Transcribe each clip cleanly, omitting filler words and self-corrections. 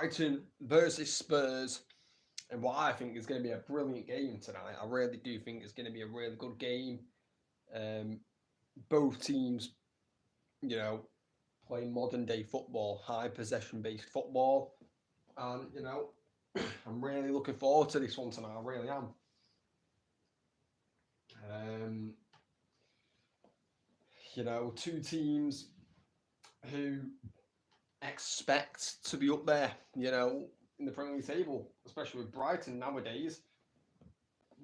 Brighton versus Spurs, and what I think is going to be a brilliant game tonight. I really do think it's going to be a really good game. Um, both teams, you know, play modern day football, high possession based football, and I'm really looking forward to this one tonight. I really am. Um, two teams who expect to be up there, in the Premier League table, especially with Brighton nowadays.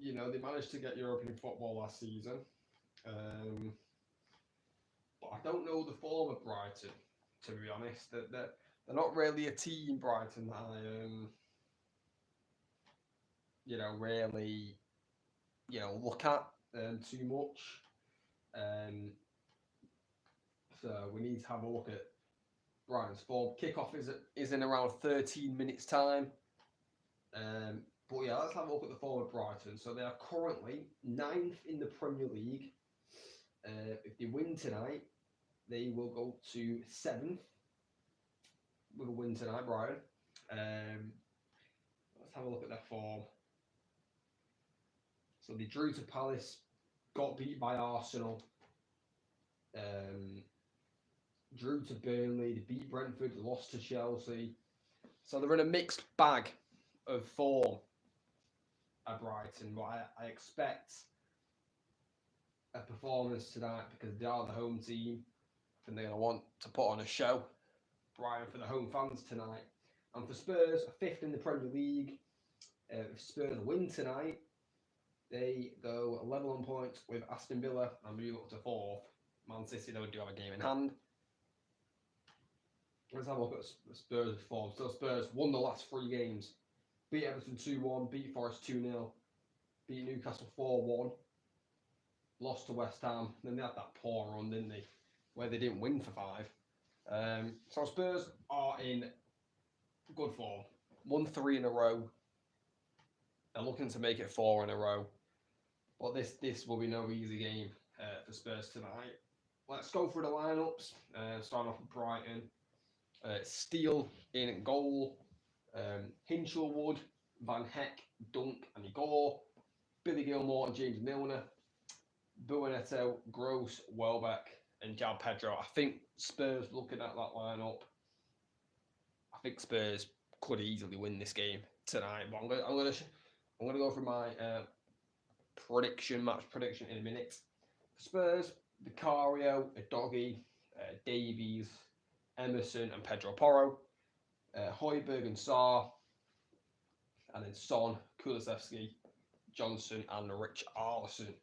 They managed to get European football last season. But I don't know the form of Brighton, to be honest. They're not really a team, Brighton, that I, really, look at too much. So we need to have a look at Brighton's form. Kickoff is in around 13 minutes time. But yeah, let's have a look at the form of Brighton. So they are currently 9th in the Premier League. If they win tonight, they will go to 7th with a win tonight, Brighton. Let's have a look at their form. So they drew to Palace, got beat by Arsenal, drew to Burnley, they beat Brentford, lost to Chelsea. So they're in a mixed bag of form at Brighton, but I expect a performance tonight because they are the home team. I think they're going to want to put on a show, Brighton, for the home fans tonight. And for Spurs, 5th in the Premier League. If Spurs win tonight, they go level on points with Aston Villa and move up to 4th. Man City, though, do have a game in hand. Let's have a look at Spurs' form. So Spurs won the last 3 games. Beat Everton 2-1, beat Forest 2-0, beat Newcastle 4-1, lost to West Ham. Then they had that poor run, didn't they, where they didn't win for 5. So Spurs are in good form. Won 3 in a row. They're looking to make it 4 in a row. But this will be no easy game for Spurs tonight. Let's go through the lineups. Starting off with Brighton. Steele in goal. Hinchelwood, Van Heck, Dunk and Igor. Billy Gilmore and James Milner. Buonetto, Gross, Welbeck and João Pedro. I think Spurs, looking at that lineup, I think Spurs could easily win this game tonight. But I'm gonna go for my match prediction in a minute. Spurs, Vicario, Udogie, Davies, Emerson and Pedro Porro. Højbjerg and Sarr, and then Son, Kulusevski, Johnson and Richarlison.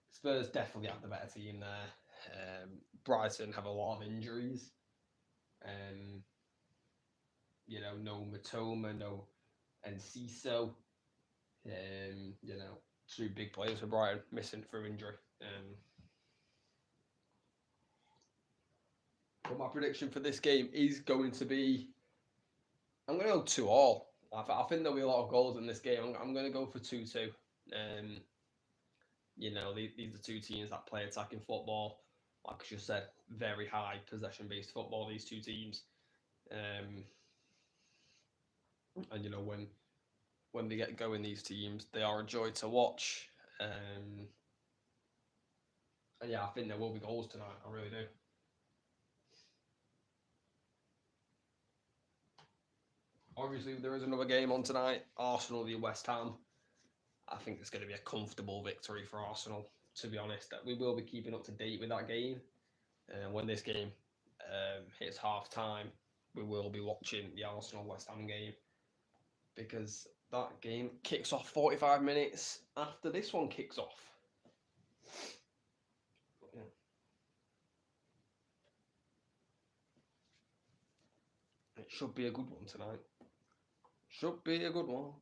Spurs definitely have the better team there. Brighton have a lot of injuries. No Matoma, no Enciso. 2 big players for Brighton missing through injury. But my prediction for this game is going to be, I'm going to go 2-2. I think there'll be a lot of goals in this game. I'm going to go for 2-2. These are 2 teams that play attacking football. Like I just said, very high possession-based football, these 2 teams. And, when they get going, these teams, they are a joy to watch. And yeah, I think there will be goals tonight. I really do. Obviously, there is another game on tonight. Arsenal v West Ham. I think it's going to be a comfortable victory for Arsenal, to be honest. We will be keeping up to date with that game. When this game hits half-time, we will be watching the Arsenal-West Ham game, because that game kicks off 45 minutes after this one kicks off. Yeah. It should be a good one tonight. Should be a good one.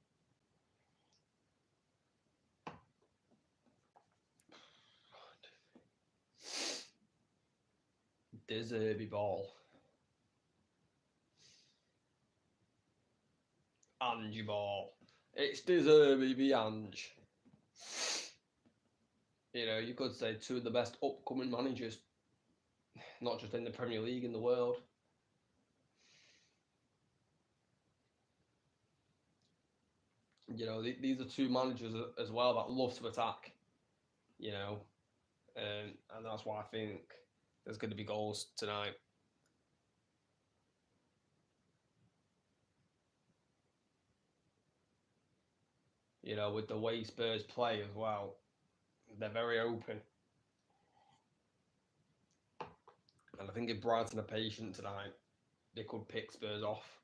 Deserby ball. Ange ball. It's Deserby v Ange. You could say 2 of the best upcoming managers, not just in the Premier League, in the world. You know, these are two managers as well that love to attack. You know, and that's why I think there's going to be goals tonight. You know, with the way Spurs play as well, they're very open. And I think if Brighton are patient tonight, they could pick Spurs off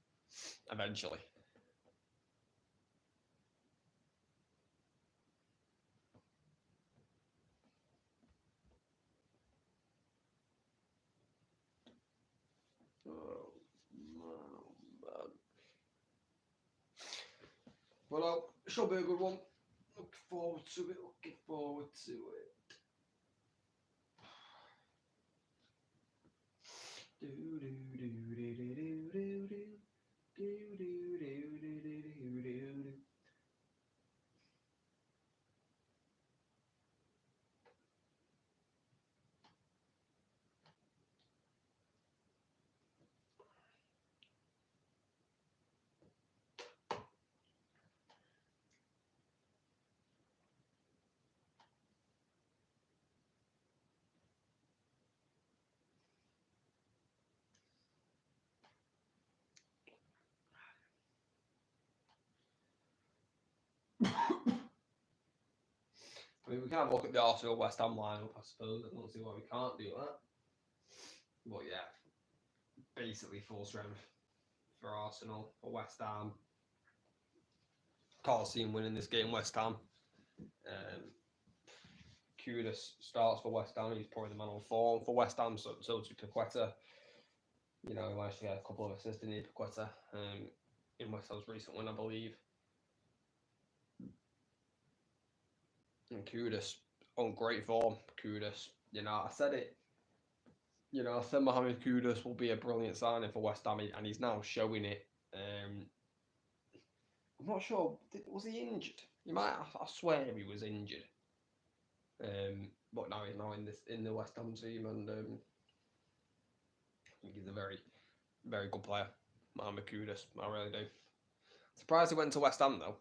eventually. Oh, man. Well, should be a good one. Looking forward to it. Looking forward to it. I mean, we can have a look at the Arsenal West Ham lineup, I suppose. I don't see why we can't do that. But yeah, basically full strength for Arsenal, for West Ham. Can't see him winning this game, West Ham. Kudus starts for West Ham. He's probably the man on form for West Ham. So to Paqueta. You know, he managed to get a couple of assists in Paqueta in West Ham's recent win, I believe. And Kudus on great form. Kudus, you know, I said it. You know, I said Mohamed Kudus will be a brilliant signing for West Ham, and he's now showing it. I'm not sure. Was he injured? I swear he was injured. But now he's in the West Ham team, and I think he's a very, very good player. Mohamed Kudus, I really do. Surprised he went to West Ham though.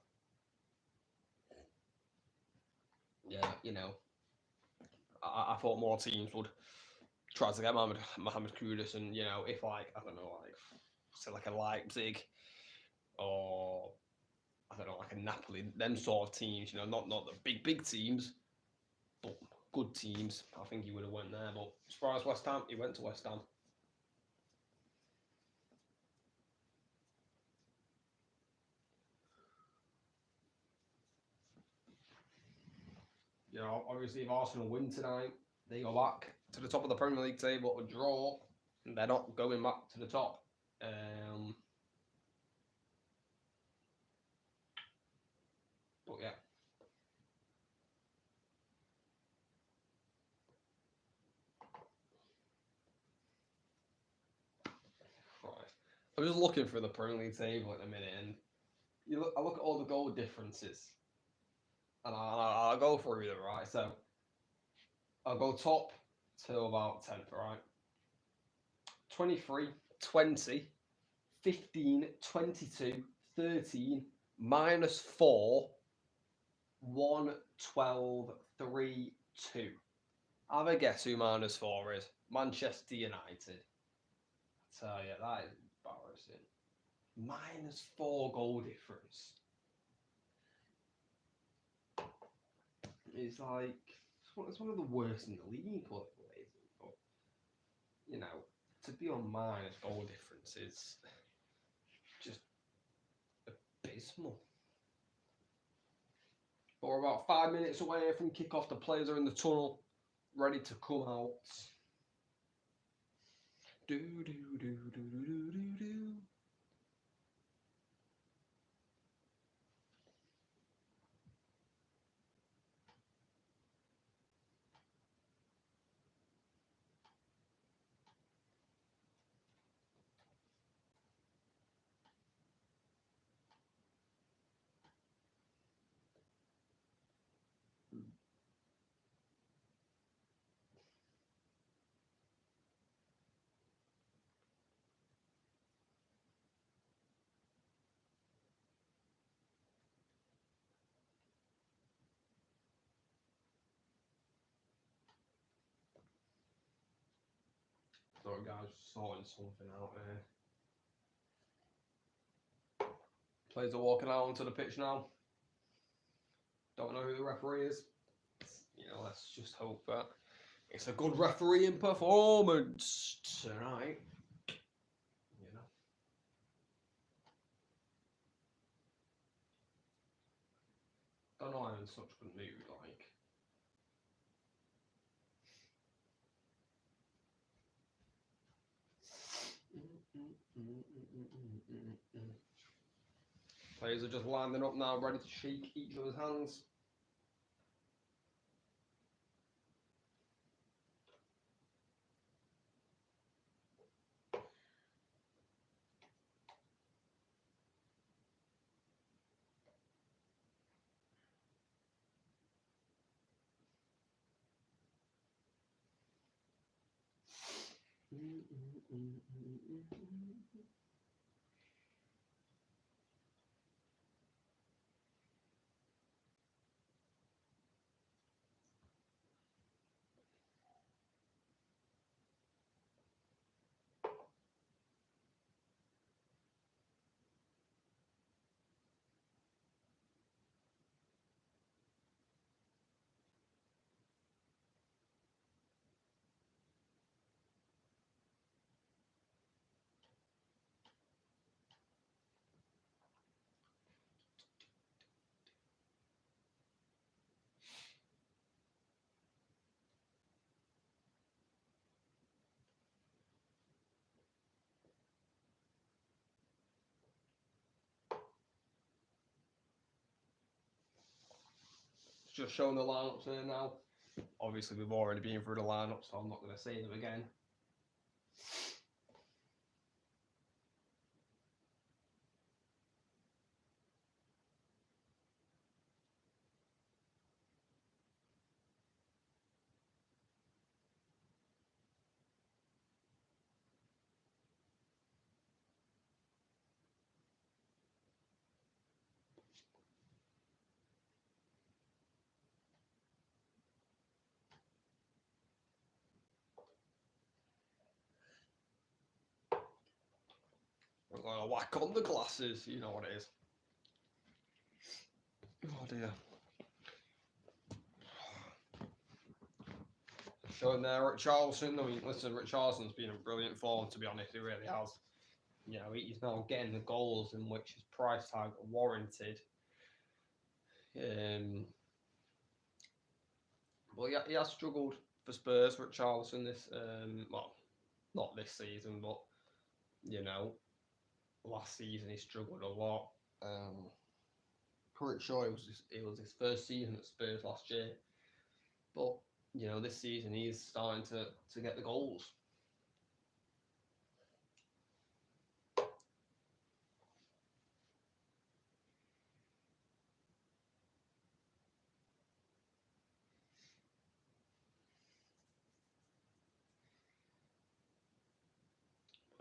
Yeah, you know, I thought more teams would try to get Mohamed Kudus, and you know, if like I don't know, like say like a Leipzig or I don't know, like a Napoli, them sort of teams, you know, not the big teams, but good teams. I think he would have went there. But as far as West Ham, he went to West Ham. You know, obviously, if Arsenal win tonight, they go back to the top of the Premier League table. A draw, and they're not going back to the top. But yeah. Right. I'm just looking for the Premier League table at the minute, and I look at all the goal differences, and I'll go through them, right? So I'll go top to about 10th, right? 23, 20, 15, 22, 13, -4, 1, 12, 3, 2. Have a guess who -4 is? Manchester United. I tell you, that is embarrassing. -4 goal difference. It's like it's one of the worst in the league, but you know, to be on minus goal difference is just abysmal. But we're about 5 minutes away from kickoff. The players are in the tunnel, ready to come out. Do do do do do do do do. Thought guys sorting something out there. Players are walking out onto the pitch now. Don't know who the referee is. You know, let's just hope that it's a good refereeing performance tonight. You know. Don't know why I'm in such a good mood, like. Players are just landing up now, ready to shake each other's hands. Just showing the lineups here now. Obviously, we've already been through the lineups, so I'm not going to say them again. We're going to whack on the glasses, you know what it is. Oh dear. Showing there Richarlison. I mean, listen, Richarlison's been in brilliant form, to be honest, he really has. You know, he's now getting the goals in which his price tag warranted. Well, yeah, he has struggled for Spurs, Richarlison, this, well, not this season, but, you know, last season he struggled a lot. Pretty sure it was his first season at Spurs last year, but you know this season he's starting to get the goals.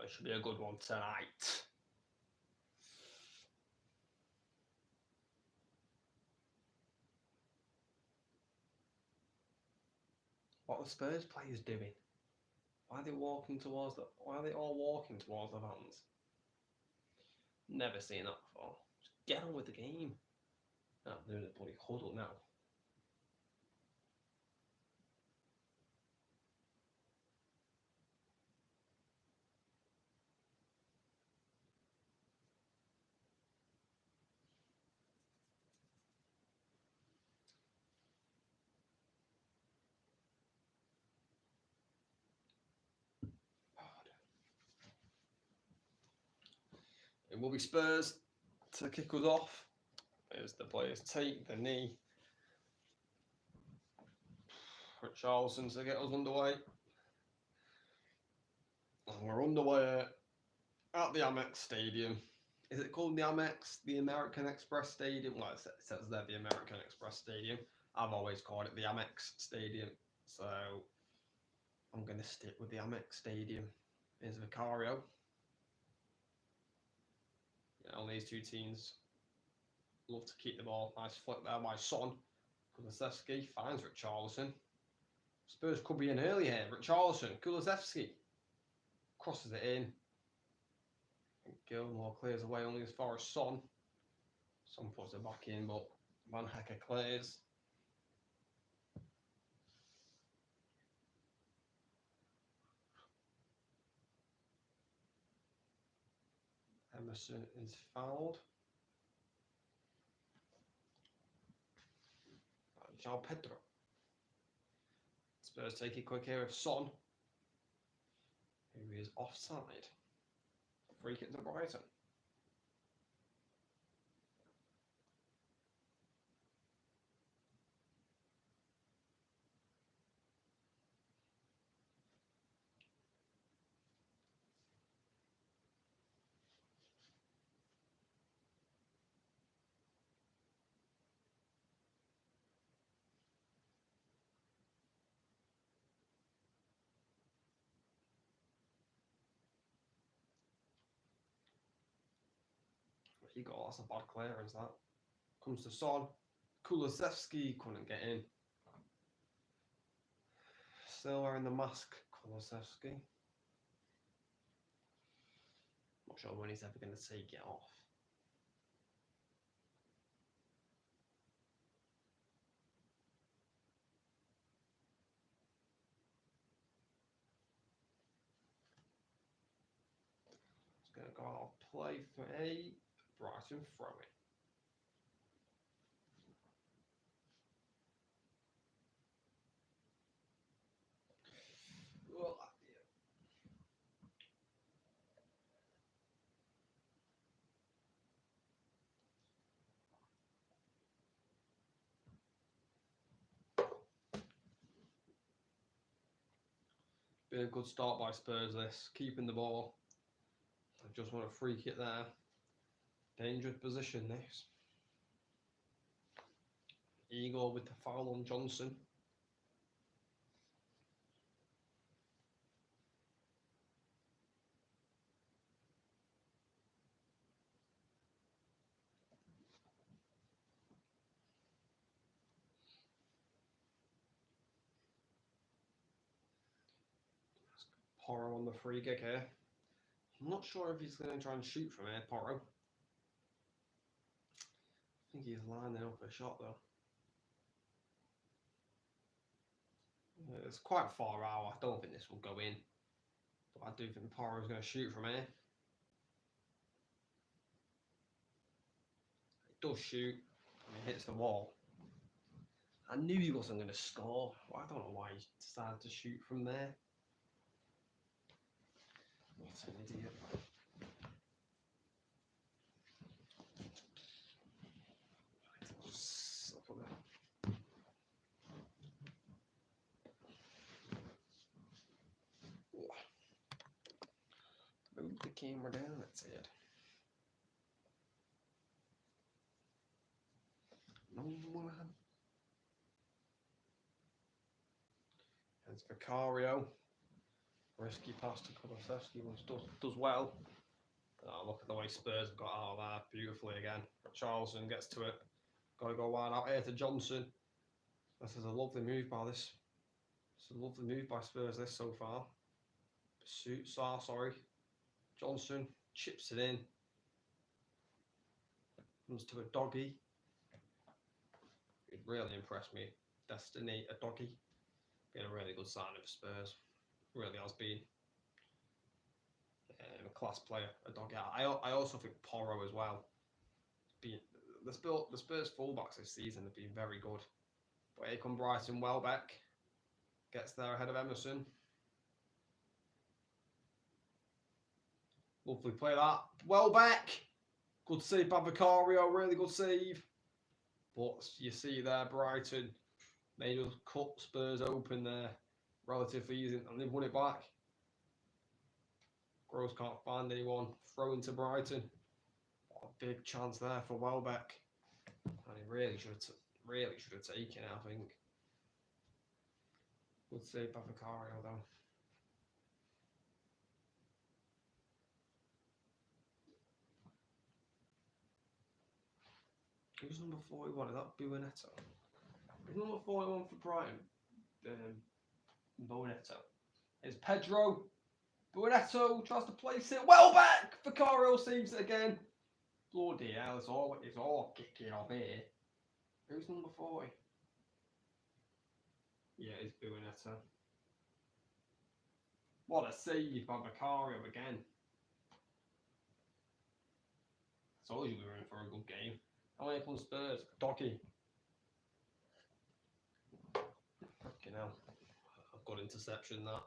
It should be a good one tonight. What are Spurs players doing? Why are they walking towards the? Why are they all walking towards the fans? Never seen that before. Just get on with the game. Oh, they're in a bloody huddle now. It will be Spurs to kick us off. As the players take the knee. Richarlison to get us underway. And we're underway at the Amex Stadium. Is it called the Amex, the American Express Stadium? Well, it says there the American Express Stadium. I've always called it the Amex Stadium. So I'm going to stick with the Amex Stadium. Here's Vicario. Yeah, all these two teams love to keep the ball. Nice flick there by Son. Kulusevski finds Richarlison. Spurs could be in early here. Richarlison, Kulusevski. crosses it in. Gilmore clears away only as far as Son. Son puts it back in, but Van Hecker clears. Emerson is fouled. João Pedro. Spurs take it quick here with Son, who is offside. Free kick to Brighton. He got lots of bad clearance. That comes to Son. Kulusevski couldn't get in. Still wearing the mask, Kulusevski. Not sure when he's ever going to take it off. It's going to go out of play for a Brighton throw-in. Well, been a good start by Spurs this, keeping the ball. I just want a free kick there. Dangerous position this. Igor with the foul on Johnson. Porro on the free kick here. I'm not sure if he's going to try and shoot from here, Porro. I think he's lining up a shot though. It's quite far out. I don't think this will go in. But I do think Porro is going to shoot from here. It does shoot. And it hits the wall. I knew he wasn't going to score. But I don't know why he decided to shoot from there. What an idiot. Move the camera down, that's it. No one. It's Vicario. Risky pass to Kulusevski, which does well. Oh, look at the way Spurs have got out of that beautifully again. Charleston gets to it. Got to go wide out here to Johnson. This is a lovely move by this. It's a lovely move by Spurs this so far. Sorry. Johnson chips it in. Comes to a doggy. It really impressed me. Destiny, a doggy. Been a really good signing for Spurs. Really has been. A class player, a doggy. I also think Porro as well. The Spurs fullbacks this season have been very good. But here come Brighton. Welbeck gets there ahead of Emerson. Lovely play that. Welbeck. Good save by Vicario. Really good save. But you see there, Brighton, they just cut Spurs open there relatively easy and they've won it back. Gross can't find anyone. Throw into Brighton. What a big chance there for Welbeck. And he really should have taken it, I think. Good save by Vicario though. Who's number 41? Is that Buonetto? Who's number 41 for Brighton? Buonetto. It's Pedro. Brunetto tries to place it. Well back! Vicario saves it again. Bloody hell, it's all kicking off here. Who's number 40? Yeah, it's Brunetto. What a save by Vicario again. I told you we were in for a good game. And when it comes Spurs, doggy. Fucking hell. A good interception, that.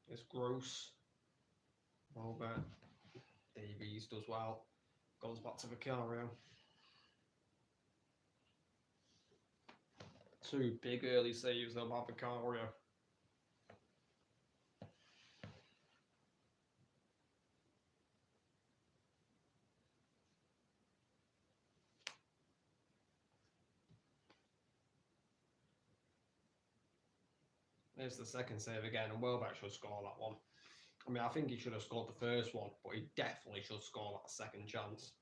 It's gross. Well, but Davies does well. Goes back to Vicario. 2 big early saves though by Vicario. There's the second save again, and Welbeck should score that one. I mean, I think he should have scored the first one, but he definitely should score that second chance.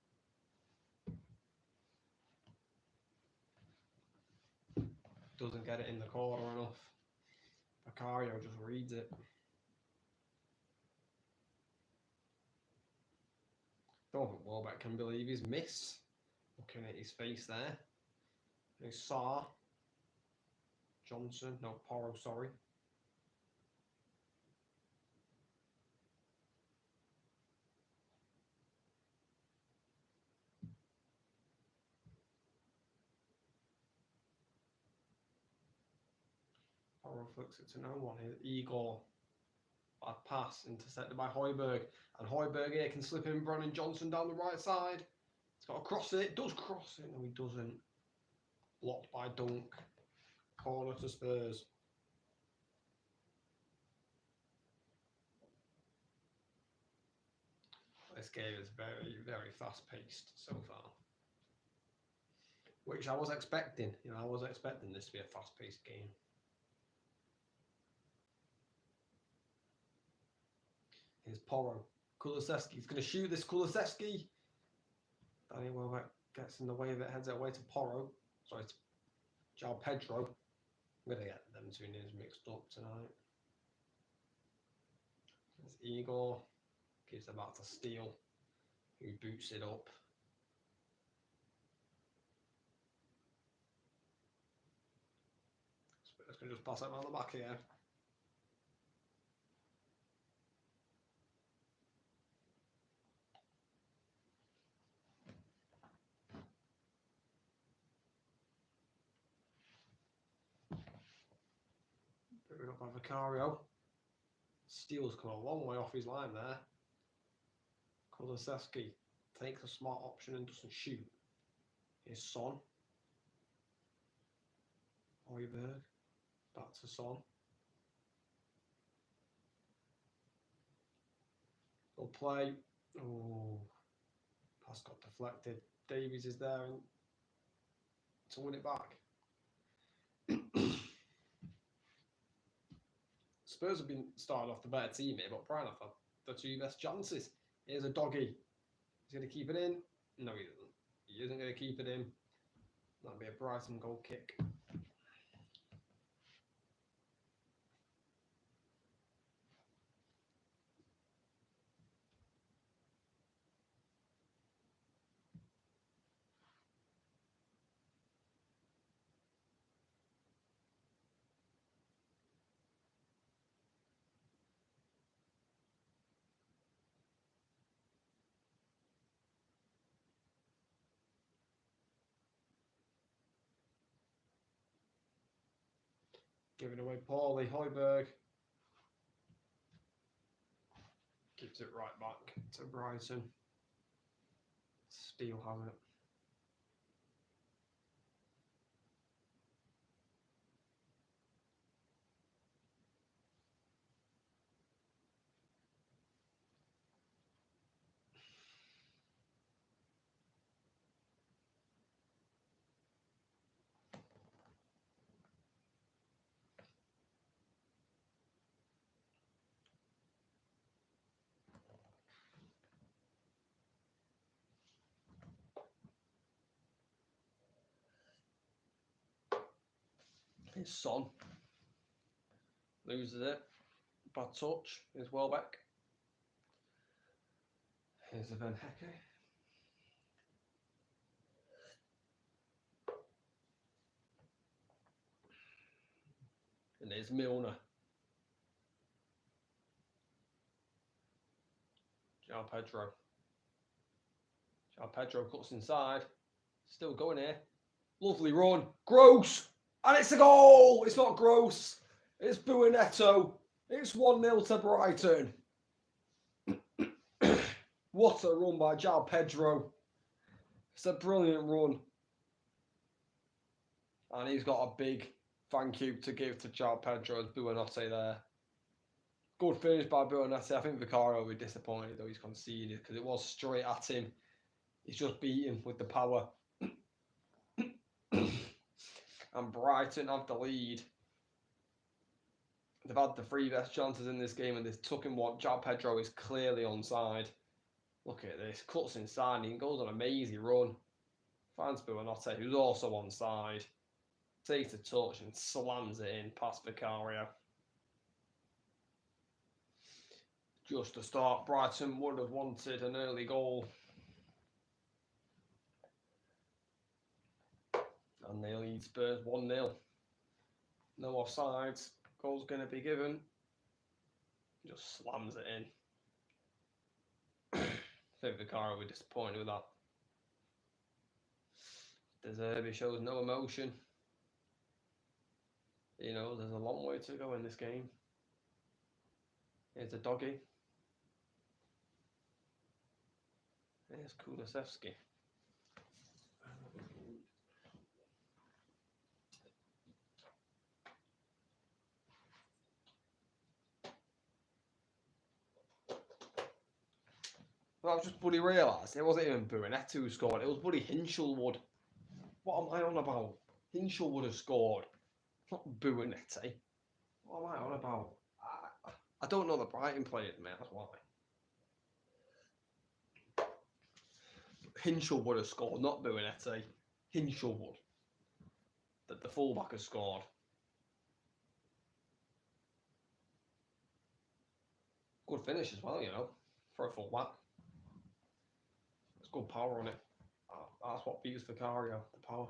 Doesn't get it in the corner enough. Vicario just reads it. Don't think Welbeck can believe his miss. Looking at his face there. There's Sarr. Johnson, no, Porro, sorry. Porro flicks it to no one here. Igor. Bad pass, intercepted by Højbjerg. And Højbjerg here can slip in Brennan Johnson down the right side. He's got to cross it. Does cross it. No, he doesn't. Blocked by Dunk. Corner to Spurs. This game is very, very fast-paced so far. Which I was expecting. You know, I was expecting this to be a fast-paced game. Here's Porro. Kulusevski's going to shoot this. Kulusevski. Daniel Welbeck gets in the way of it, heads it away to Porro. Sorry, to João Pedro. I'm going to get them two names mixed up tonight. There's Igor. Gives it back to Steele, who boots it up. Spurs can just pass it around the back here. Booted up by Vicario. Steele's come a long way off his line there. Kulusevski takes a smart option and doesn't shoot. Here's Son. Højbjerg. Back to Son. Good play. Oh, pass got deflected. Davies is there and to win it back. Spurs have been starting off the better team here, but Brighton have had the 2 best chances. Here's a doggy. He's going to keep it in. No, he doesn't. He isn't going to keep it in. That'll be a Brighton goal kick. Giving away poorly. Højbjerg gives it right back to Brighton. Steele have it. His Son loses it. Bad touch is Welbeck. Here's a Van Hecke. And there's Milner. João Pedro. João Pedro cuts inside. Still going here. Lovely run. Gross. And it's a goal. It's not gross. It's Buonetto. It's 1-0 to Brighton. What a run by João Pedro. It's a brilliant run. And he's got a big thank you to give to João Pedro as Buonetto there. Good finish by Buonetto. I think Vicario will be disappointed though he's conceded because it was straight at him. He's just beat him with the power. And Brighton have the lead. They've had the 3 best chances in this game and they've took him what João Pedro is clearly onside. Look at this. Cuts inside and he goes on a mazy run. Finds Buonetto, who's also onside. Takes a touch and slams it in past Vicario. Just to start, Brighton would have wanted an early goal. And they lead Spurs 1-0. No offsides. Goal's going to be given. Just slams it in. I think Vicario will be disappointed with that. De Zerbi shows no emotion. You know, there's a long way to go in this game. Here's a doggy. Here's Kulusevski. Well, I've just bloody realised it wasn't even Buonetto who scored, it was bloody Hinchelwood. What am I on about? Hinchelwood has scored, not Buonetto. What am I on about? I don't know the Brighton players, mate, that's why. Hinchelwood has scored, not Buonetto. Hinchelwood. The fullback has scored. Good finish as well, you know, for a fullback. There's good power on it. That's what beats Vicario, the power.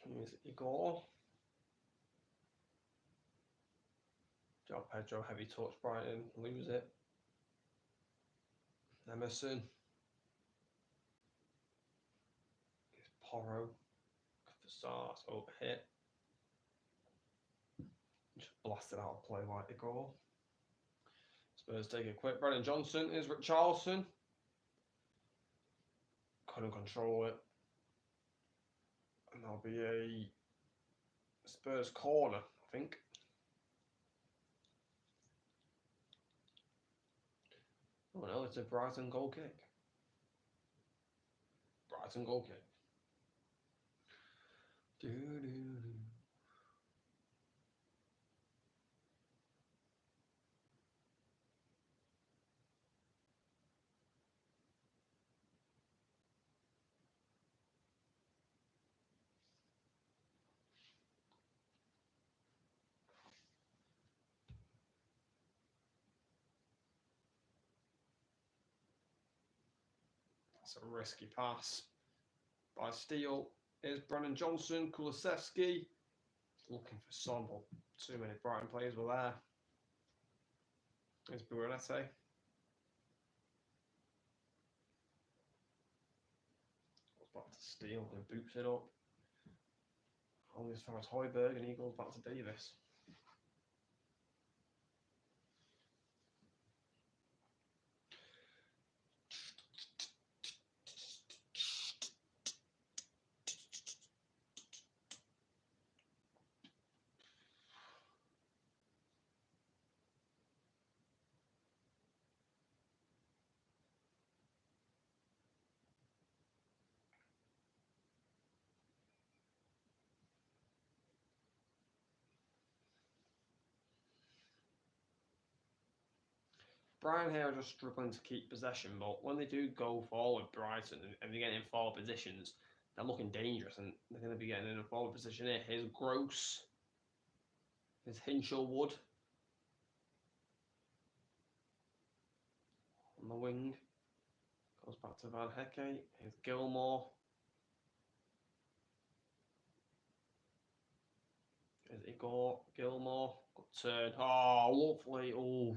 Here's Igor. João Pedro, heavy touch, Brighton, lose it. Emerson. Here's Porro. Fassars over hit. Just blasted out of play like Igor. Spurs take it quick. Brennan Johnson is Richarlison. Couldn't control it. And there'll be a Spurs corner, I think. Oh no, it's a Brighton goal kick. Brighton goal kick. That's a risky pass by Steele. Here's Brennan Johnson, Kulusevski. Looking for Son, but too many Brighton players were there. Here's Buonetto. Goes back to Steele and boots it up. Only as far as Højbjerg, and he goes back to Davis. Brighton here are just struggling to keep possession, but when they do go forward, Brighton, and they get in forward positions, they're looking dangerous, and they're going to be getting in a forward position here. Here's Gross. Here's Hinchelwood on the wing. Goes back to Van Hecke. Here's Gilmore. Here's Igor. Gilmore. Good turn. Oh, lovely. Oh,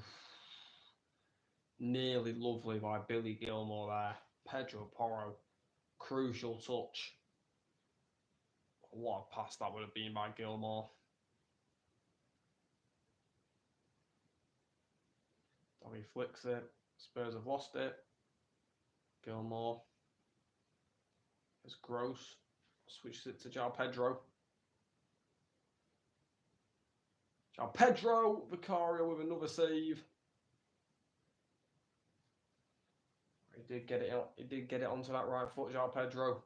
nearly lovely by Billy Gilmore there. Pedro Porro. Crucial touch. What a pass that would have been by Gilmore. Doggy flicks it. Spurs have lost it. Gilmore. There's Gross. Switches it to João Pedro. João Pedro. Vicario with another save. He did get it out. He did get it onto that right foot, João Pedro.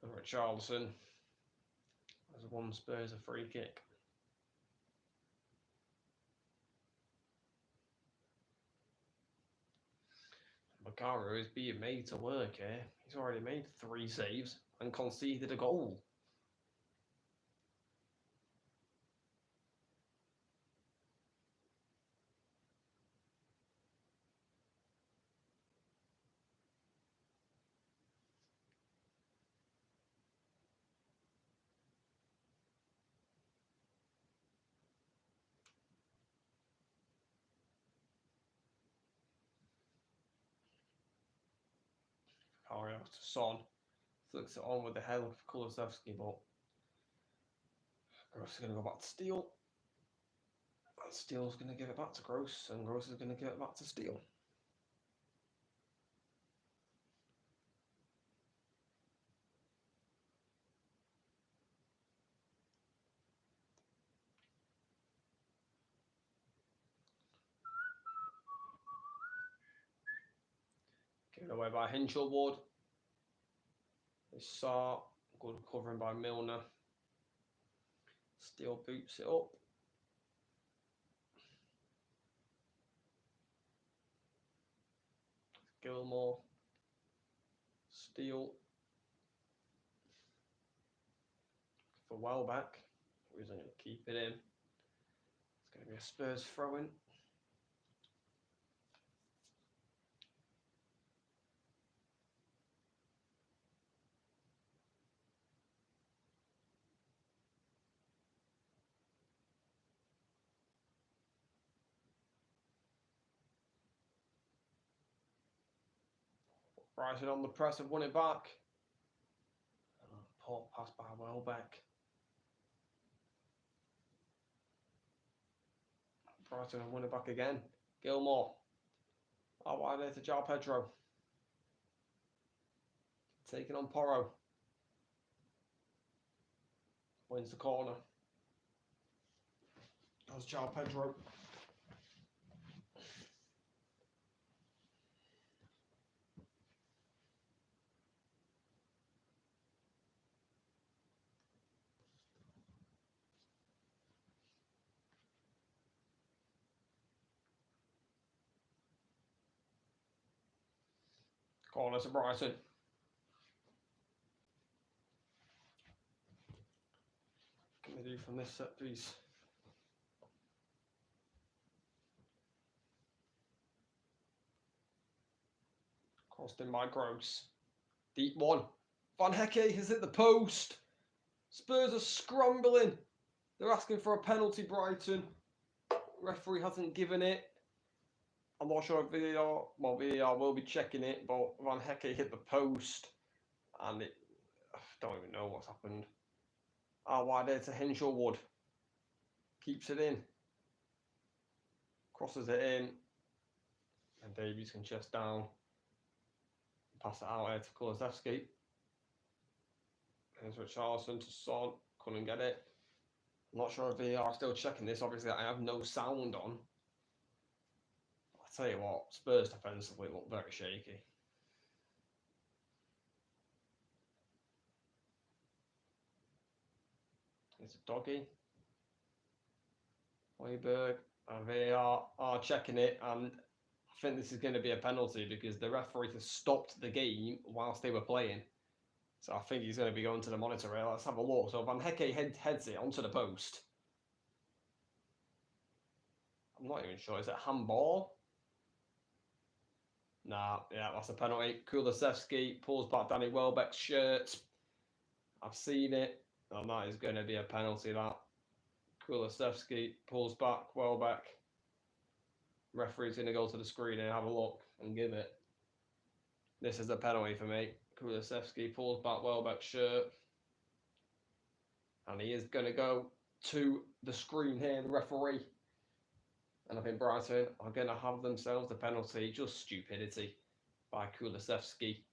And Richarlison. There's one Spurs a free kick. Vicario is being made to work here. He's already made 3 saves and conceded a goal. Vicario to Son. Flicks it on with the head of Kulusevski, but Gross is going to go back to Steele. And Steele's going to give it back to Gross, and Gross is going to give it back to Steele. Given away by Hinchelwood. They saw good covering by Milner. Steele boots it up. Gilmore. Steele. For Welbeck. Who's going to keep it in. It's going to be a Spurs throw-in. Brighton on the press have won it back. Poor pass by Welbeck. Brighton have won it back again. Gilmore. Oh, wide there to João Pedro. Taking on Porro. Wins the corner. That's João Pedro. Corner to Brighton. What can they do from this set piece? Crossed in by Gross. Deep one. Van Hecke has hit the post. Spurs are scrambling. They're asking for a penalty, Brighton. Referee hasn't given it. I'm not sure if VAR will be checking it, but Van Hecke hit the post, and I don't even know what's happened. Wide there to Hinchelwood. Keeps it in. Crosses it in. And Davies can chest down. Pass it out here to Kulusevski. Here's Richarlison to Son. Couldn't get it. I'm not sure if VAR are still checking this. Obviously, I have no sound on. I'll tell you what, Spurs defensively look very shaky. It's a doggy. Hoiberg and VAR are checking it, and think this is going to be a penalty because the referee has stopped the game whilst they were playing. So I think he's going to be going to the monitor rail. Let's have a look. So Van Hecke heads it onto the post. I'm not even sure. Is it handball? Nah, yeah, that's a penalty. Kulusevski pulls back Danny Welbeck's shirt. I've seen it. And that is going to be a penalty, that. Kulusevski pulls back Welbeck. Referee's going to go to the screen and have a look and give it. This is a penalty for me. Kulusevski pulls back Welbeck's shirt. And he is going to go to the screen here, the referee. And I think Brighton are going to have themselves the penalty. Just stupidity by Kulusevski.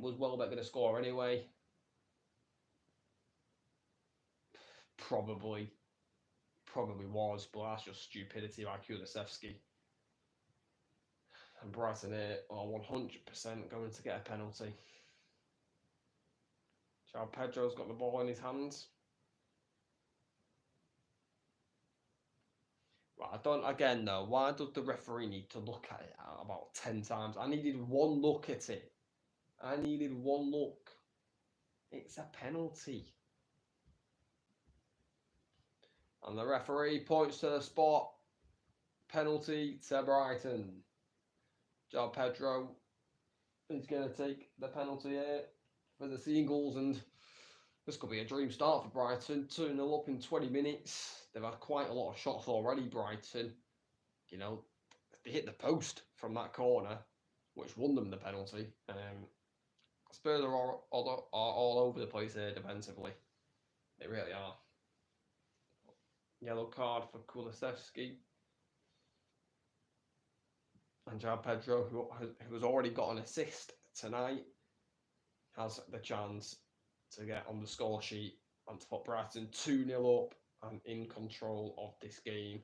Was Welbeck going to score anyway? Probably was, but that's just stupidity by Kulusevski. And Brighton here are 100% going to get a penalty. João Pedro's got the ball in his hands. Right, I don't, again though, why does the referee need to look at it about 10 times? I needed one look at it. I needed one look. It's a penalty. And the referee points to the spot. Penalty to Brighton. João Pedro is going to take the penalty here for the Seagulls, and this could be a dream start for Brighton. 2-0 up in 20 minutes. They've had quite a lot of shots already, Brighton. You know, they hit the post from that corner, which won them the penalty. Spurs are all over the place here defensively. They really are. Yellow card for Kulusevski. And João Pedro, who has already got an assist tonight, has the chance to get on the score sheet and to put Brighton 2-0 up and in control of this game.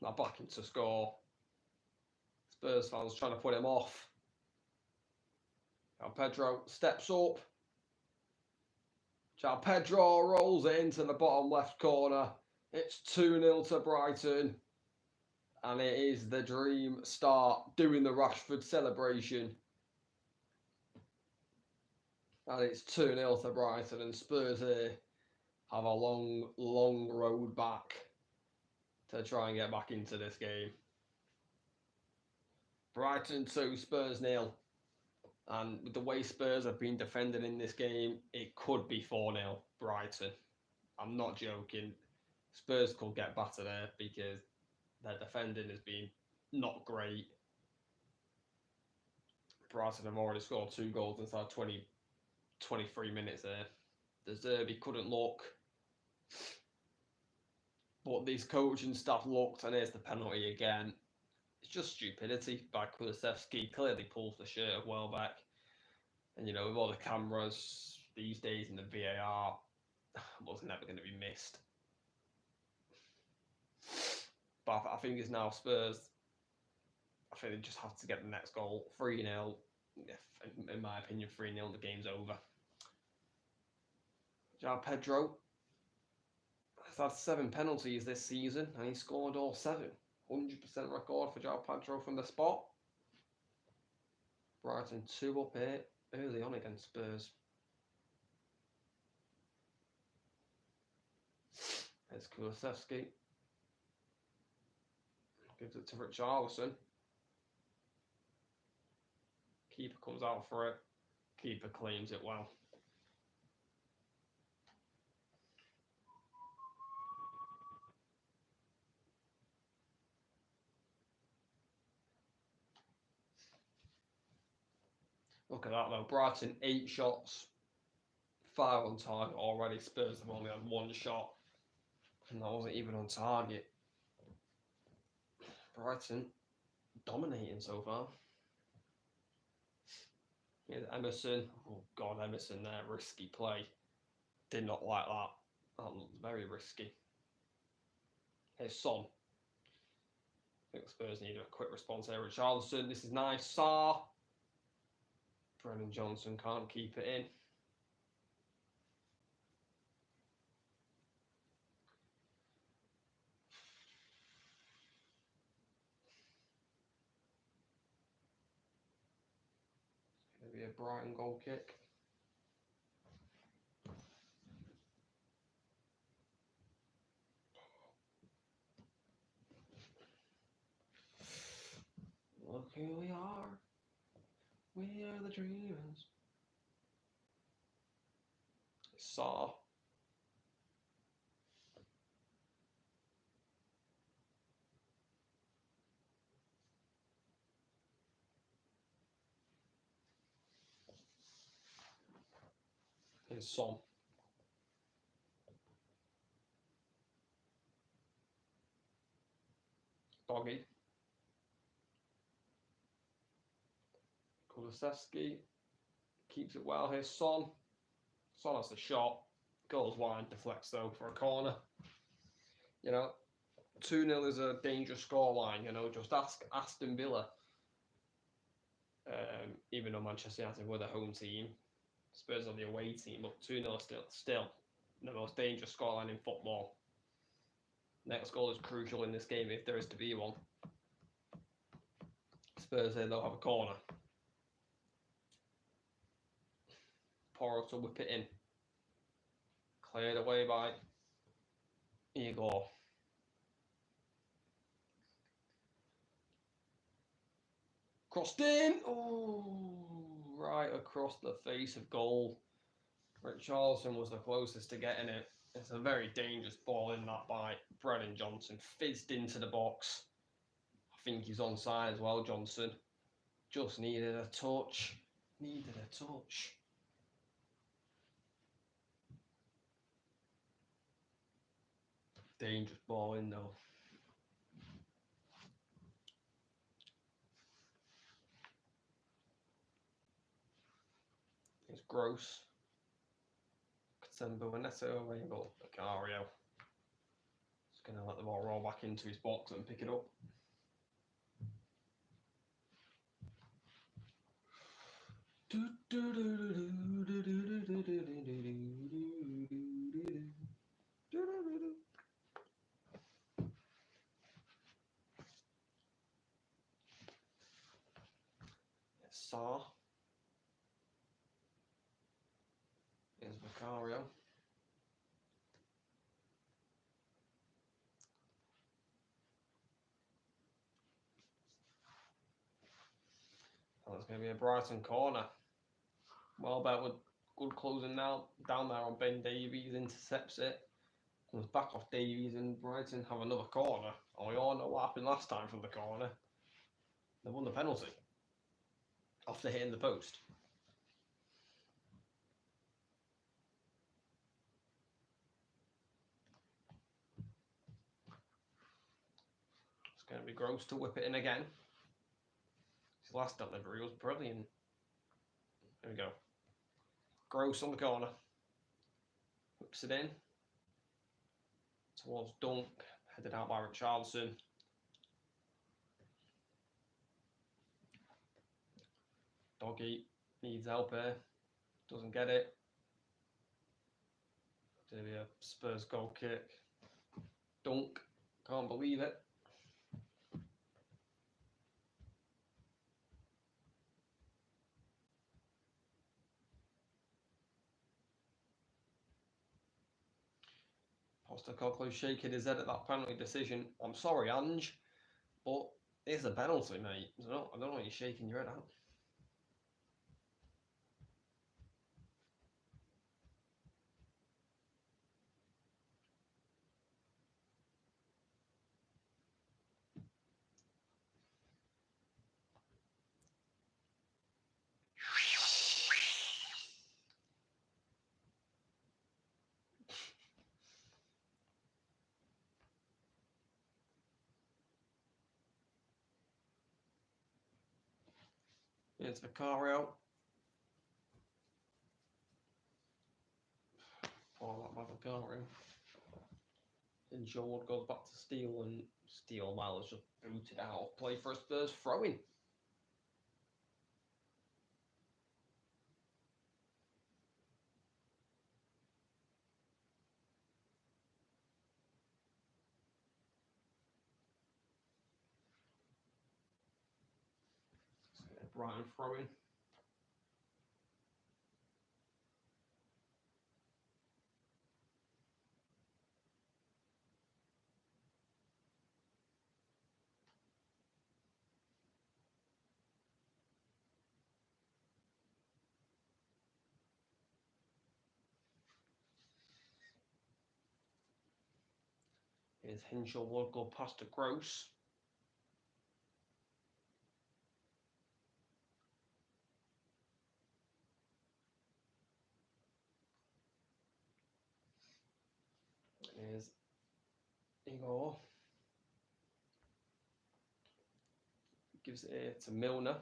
Now back into score. Spurs fans trying to put him off. João Pedro steps up. João Pedro rolls it into the bottom left corner. It's 2-0 to Brighton. And it is the dream start doing the Rashford celebration. And it's 2-0 to Brighton, and Spurs here have a long, long road back to try and get back into this game. Brighton 2, Spurs 0. And with the way Spurs have been defending in this game, it could be 4-0 Brighton. I'm not joking. Spurs could get battered there because their defending has been not great. Brighton have already scored 2 goals inside 23 minutes there. The Zerbi couldn't look. But these coaching staff looked, and here's the penalty again. It's just stupidity by Kulusevski. Clearly pulls the shirt of Welbeck. And, you know, with all the cameras these days in the VAR, was never going to be missed. But I think it's now Spurs. I think they just have to get the next goal. 3-0. In my opinion, 3-0, the game's over. João Pedro has had 7 penalties this season, and he scored all 7. 100% record for João Pedro from the spot. Brighton 2 up here early on against Spurs. There's Kulusevski. Gives it to Richarlison. Keeper comes out for it. Keeper claims it well. Look at that though. Brighton 8 shots, 5 on target already. Spurs have only had 1 shot, and that wasn't even on target. Brighton dominating so far. Here's Emerson. Oh God, Emerson there. Risky play. Did not like that. That looked very risky. Here's Son. I think the Spurs need a quick response here. Richarlison. This is nice. Sarr. Brennan Johnson can't keep it in. be a Brighton goal kick. Look who we are. We are the dreamers. Saw. Here's Son. Doggy. Kulusevski keeps it well. Here's Son. Son has the shot. Goes wide, deflects though for a corner. You know, 2-0 is a dangerous scoreline. You know, just ask Aston Villa. Even though Manchester United were the home team, Spurs are the away team, but 2-0 still the most dangerous scoreline in football. Next goal is crucial in this game if there is to be one. Spurs here, they'll have a corner. Porro to whip it in. Cleared away by Igor. Crossed in. Oh, right across the face of goal. Richarlison was the closest to getting it. It's a very dangerous ball in that by Brennan Johnson. Fizzed into the box. I think he's onside as well, Johnson. Just needed a touch. Needed a touch. Dangerous ball in though. It's Gross. Katemba Neto away goal. Vicario. Just going to let the ball roll back into his box and pick it up. Saw. Here's Vicario. And it's going to be a Brighton corner. Well bet with good closing now down there on Ben Davies, intercepts it. Comes back off Davies and Brighton have another corner. And we all know what happened last time from the corner. They won the penalty. After hitting the post. It's going to be Gross to whip it in again. His last delivery was brilliant. There we go. Gross on the corner. Whips it in. Towards Dunk. Headed out by Richarlison. Doggy needs help here. Doesn't get it. It's going to be a Spurs goal kick. Dunk. Can't believe it. Postecoglou shaking his head at that penalty decision. I'm sorry, Ange, but it's a penalty, mate. I don't know what you're shaking your head at. It's Vicario. Oh, that by Vicario. And Joel goes back to Steele, and Steele Mal is just booted out of play for a Spurs throw-in. Brighton throw-in. Here's Hinshelwood, go past to Gross. Here's Igor. Gives it here to Milner.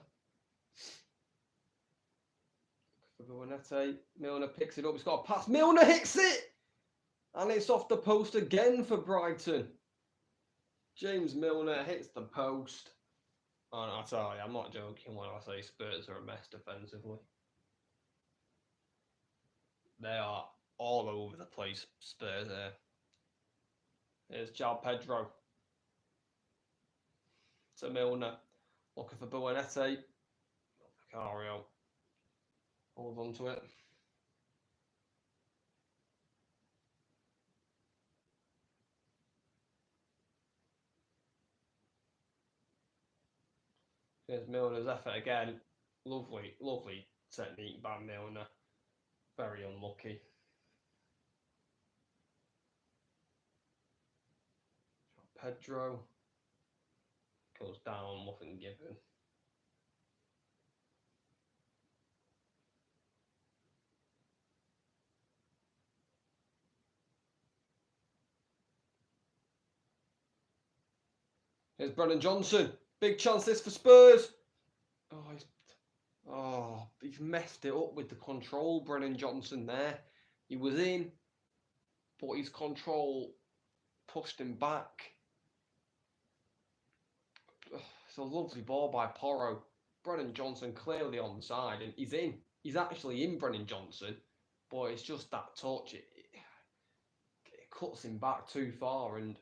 For Buonette. Milner picks it up. He's got a pass. Milner hits it! And it's off the post again for Brighton. James Milner hits the post. And I tell you, I'm not joking when I say Spurs are a mess defensively. They are all over the place, Spurs there. Here's João Pedro. To Milner. Looking for Buonette. Vicario. Hold on to it. Here's Milner's effort again. Lovely, lovely technique by Milner. Very unlucky. Pedro goes down, nothing given. Here's Brennan Johnson. Big chance this for Spurs. He's messed it up with the control, Brennan Johnson there. He was in, but his control pushed him back. It's a lovely ball by Porro. Brennan Johnson clearly onside, and he's in. He's actually in, Brennan Johnson, but it's just that touch. It cuts him back too far, and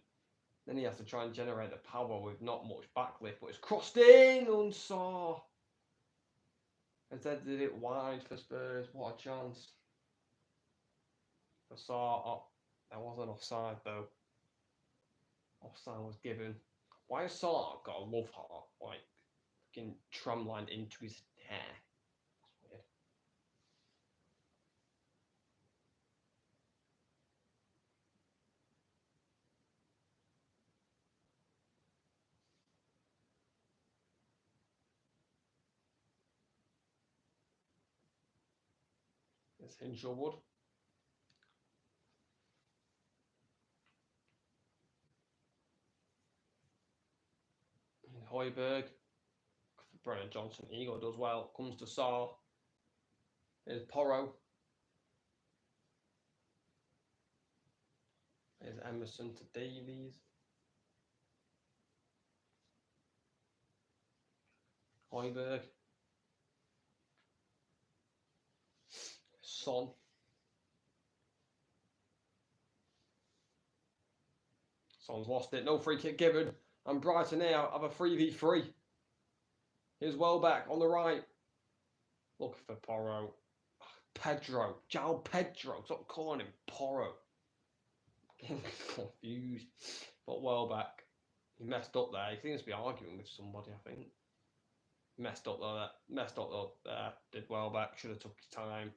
then he has to try and generate the power with not much backlift, but it's crossed in, Unsaw. Instead did it wide for Spurs. What a chance. For Saw, there wasn't offside though. Offside was given. Why has Saw got a love heart, like fucking tramlined into his hair? That's weird. It's Hinshelwood. Højbjerg. Brennan Johnson. Igor does well. Comes to Saw. Here's Porro. Here's Emerson to Davies. Højbjerg. Son. Son's lost it. No free kick given. And Brighton here have a 3v3. Here's Welbeck on the right. Looking for Porro. Pedro. João Pedro. Stop calling him Porro. Getting confused. But Welbeck. He messed up there. He seems to be arguing with somebody, I think. Messed up there. Did Welbeck. Should have took his time.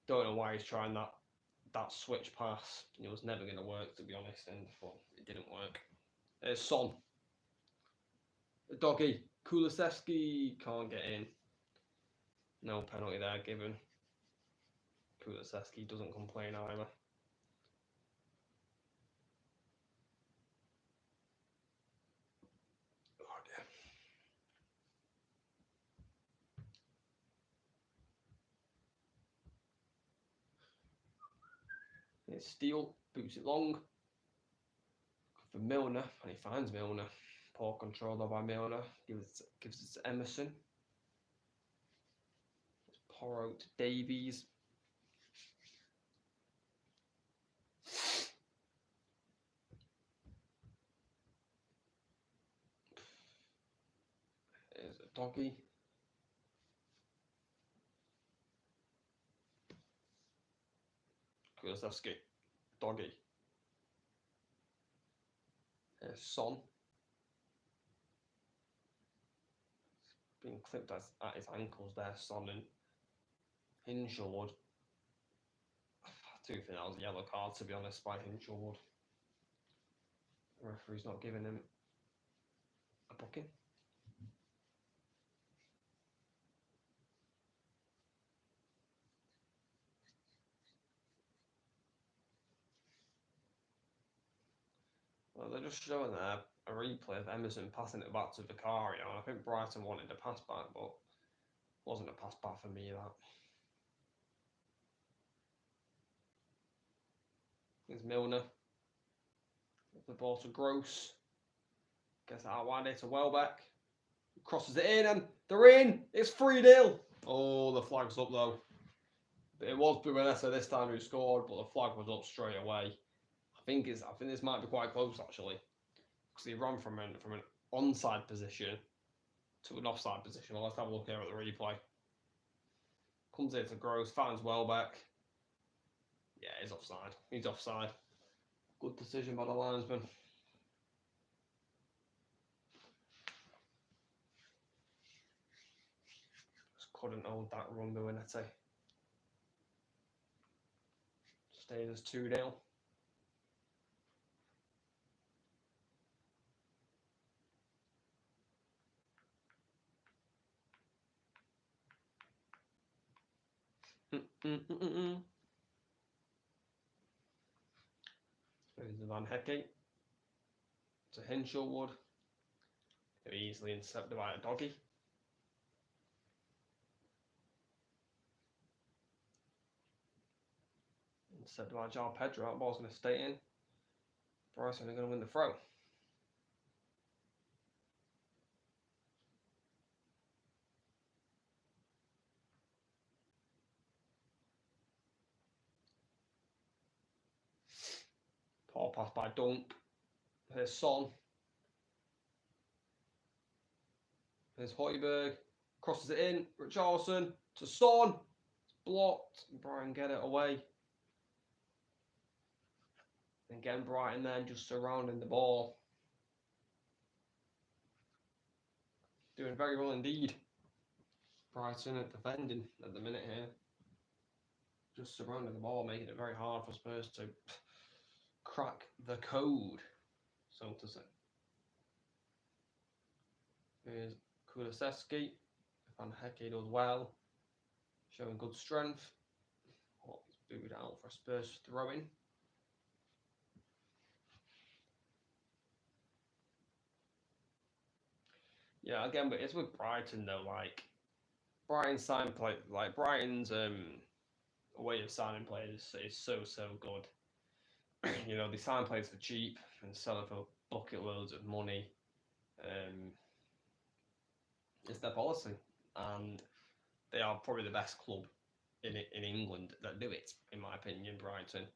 Don't know why he's trying that switch pass. It was never going to work, to be honest. And it didn't work. There's Son. Doggy. Kulusevski can't get in. No penalty there given. Kulusevski doesn't complain either. Oh dear. Here's Steele. Boots it long. For Milner. And he finds Milner. Poor control though by Milner. Gives it to Emerson. Porro to Davies. There's a Doggy. Kulusevski. Doggy. There's Son. Being clipped at his ankles there, Son and Hinshelwood. I do think that was a yellow card, to be honest, by Hinshelwood. The referee's not giving him a booking. Well, they're just showing there a replay of Emerson passing it back to Vicario, and I think Brighton wanted a pass back, but wasn't a pass back for me, that. There's Milner. The ball to Gross. Gets it out wide here to Welbeck. Crosses it in, and they're in! It's 3-0! Oh, the flag's up though. It was Buenesa this time who scored, but the flag was up straight away. I think this might be quite close actually, because he ran from an onside position to an offside position. Well, let's have a look here at the replay. Comes in to Gross, finds Welbeck. Yeah, he's offside. He's offside. Good decision by the linesman. Just couldn't hold that run, Bueneta. Stays as 2-0. There's Van Hecke to Hinshelwood. They're easily intercepted by a doggy. Intercepted by João Pedro. That ball's going to stay in. Brighton are going to win the throw. Poor pass by Dunk. Here's Son. There's Højbjerg. Crosses it in. Richarlison to Son. It's blocked. Brighton get it away. Again, Brighton then just surrounding the ball. Doing very well indeed. Brighton at defending at the minute here. Just surrounding the ball, making it very hard for Spurs to crack the code, so to say. Here's Kulusevski. Van Hecke does well, showing good strength. Oh, he's booed out for Spurs throwing. Yeah, again, but it's with Brighton though. Like Brighton's sign play, like Brighton's way of signing players is so good. You know, they sign players for cheap and sell them for bucket loads of money. It's their policy, and they are probably the best club in England that do it, in my opinion. Brighton,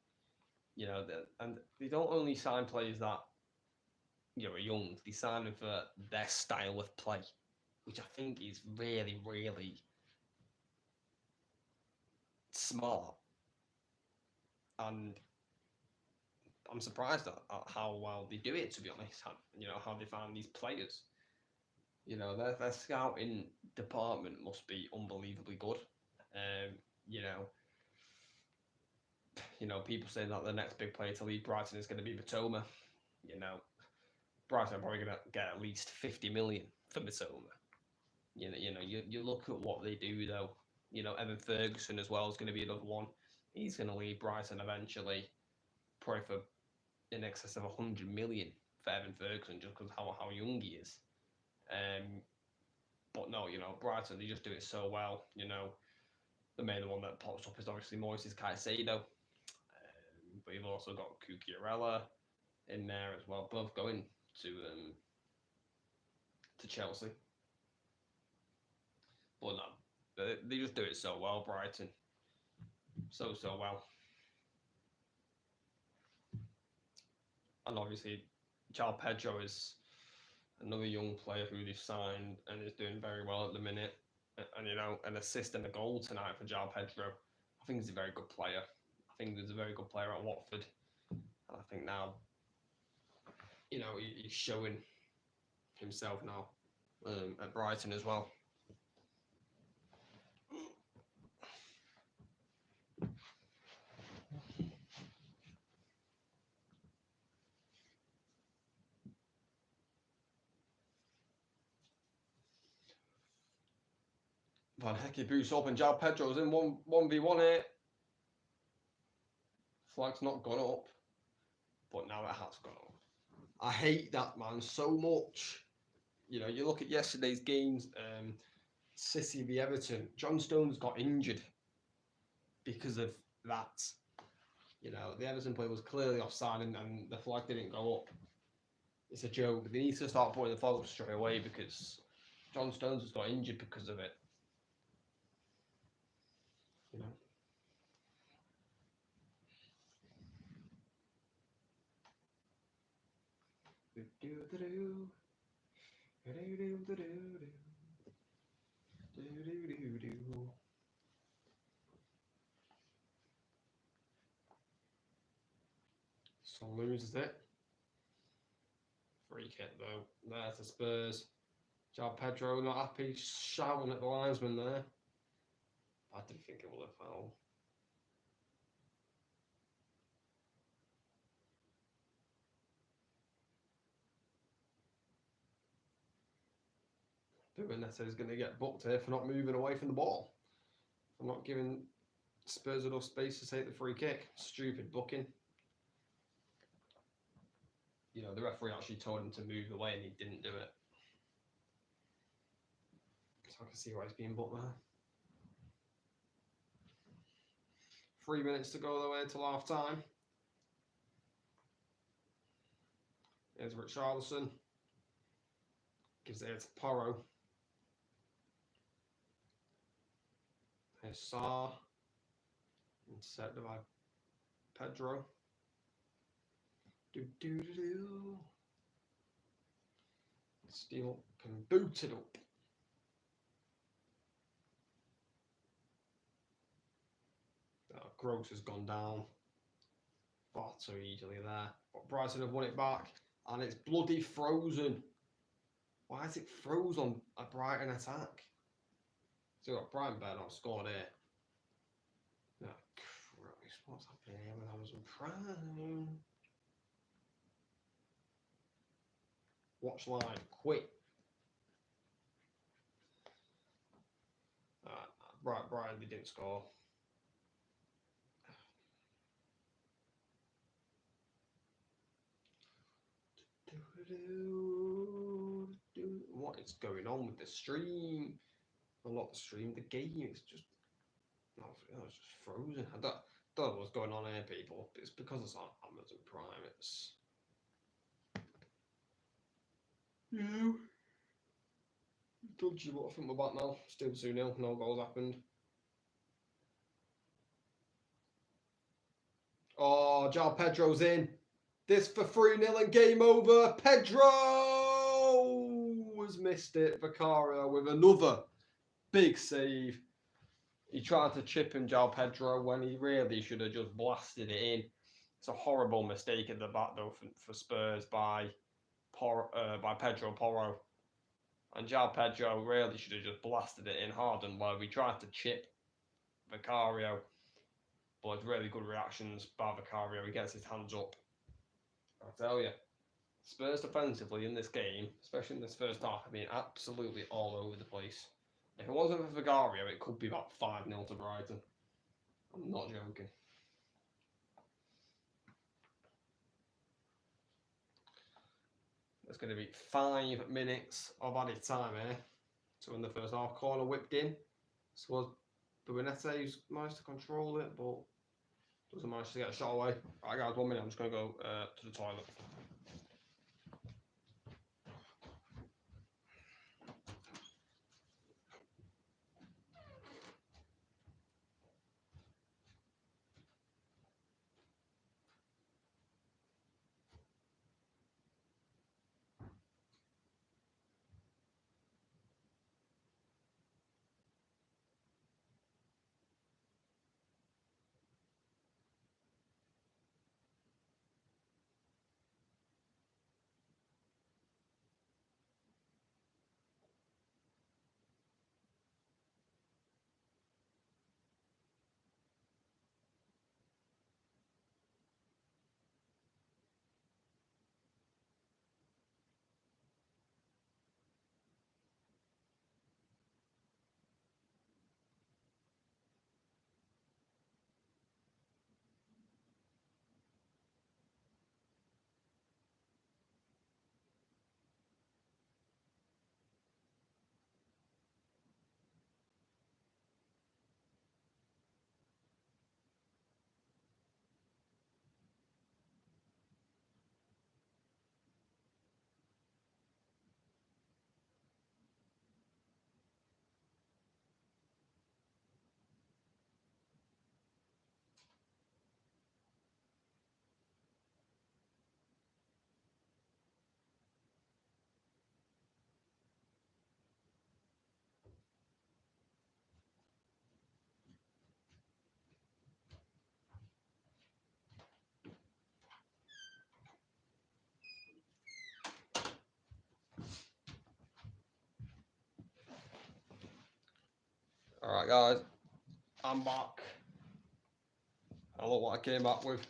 you know, and they don't only sign players that are young. They sign them for their style of play, which I think is really smart, and I'm surprised at how well they do it, to be honest. How they find these players. You know, their scouting department must be unbelievably good. People say that the next big player to leave Brighton is going to be Matoma. You know, Brighton are probably going to get at least 50 million for Matoma. You look at what they do though. You know, Evan Ferguson as well is going to be another one. He's going to leave Brighton eventually, probably for in excess of 100 million for Evan Ferguson, just because how young he is. But no, Brighton, they just do it so well. The main one that pops up is obviously Moises Caicedo. But you've also got Cucurella in there as well, both going to Chelsea. But no, they just do it so well, Brighton. So well. And obviously, João Pedro is another young player who they've signed and is doing very well at the minute. And, an assist and a goal tonight for João Pedro. I think he's a very good player. I think he's a very good player at Watford. And I think now, he's showing himself now at Brighton as well. Van Hecke boosts up and João Pedro's in 1v1 here. Flag's not gone up, but now it has gone up. I hate that, man, so much. You know, you look at yesterday's games, City v Everton, John Stones got injured because of that. You know, the Everton play was clearly offside and the flag didn't go up. It's a joke. They need to start putting the flag up straight away because John Stones has got injured because of it. You know. So loses it. Free kick though. There's the Spurs. João Pedro not happy, shouting at the linesman there. I didn't think it was a foul. Neto is going to get booked here for not moving away from the ball. For not giving Spurs enough space to take the free kick. Stupid booking. You know, the referee actually told him to move away and he didn't do it. So I can see why he's being booked there. 3 minutes to go the way till half time. Here's Richarlison. Gives it to Porro. Here's Sarr. Intercepted by Pedro. Steele can boot it up. Gross has gone down far too easily there. But Brighton have won it back and it's bloody frozen. Why is it froze on a Brighton attack? So got Brighton better not scored here. Oh, Christ, what's happening here with Amazon Prime? Watch live, quick. Right, Brighton, they didn't score. What is going on with the stream? Well, not the stream, the game. It's just, it's just frozen. I don't know what's going on here, people. It's because it's on Amazon Prime. It's dodgy, but I think we're back now. Still 2-0. No goals happened. Oh, João Pedro's in. This for 3-0 and game over. Pedro has missed it. Vicario with another big save. He tried to chip him, João Pedro, when he really should have just blasted it in. It's a horrible mistake at the back, though, for Spurs by Pedro Porro. And João Pedro really should have just blasted it in hard and low. He tried to chip Vicario, but it's really good reactions by Vicario. He gets his hands up. I tell you, Spurs defensively in this game, especially in this first half, have been absolutely all over the place. If it wasn't for Vicario, it could be about 5-0 to Brighton. I'm not joking. There's going to be 5 minutes of added time here. So in the first half, corner whipped in. So Buenete, who's managed to control it, but doesn't manage to get a shot away. Right, guys, 1 minute. I'm just going to go to the toilet. Alright guys, I'm back. I look what I came back with.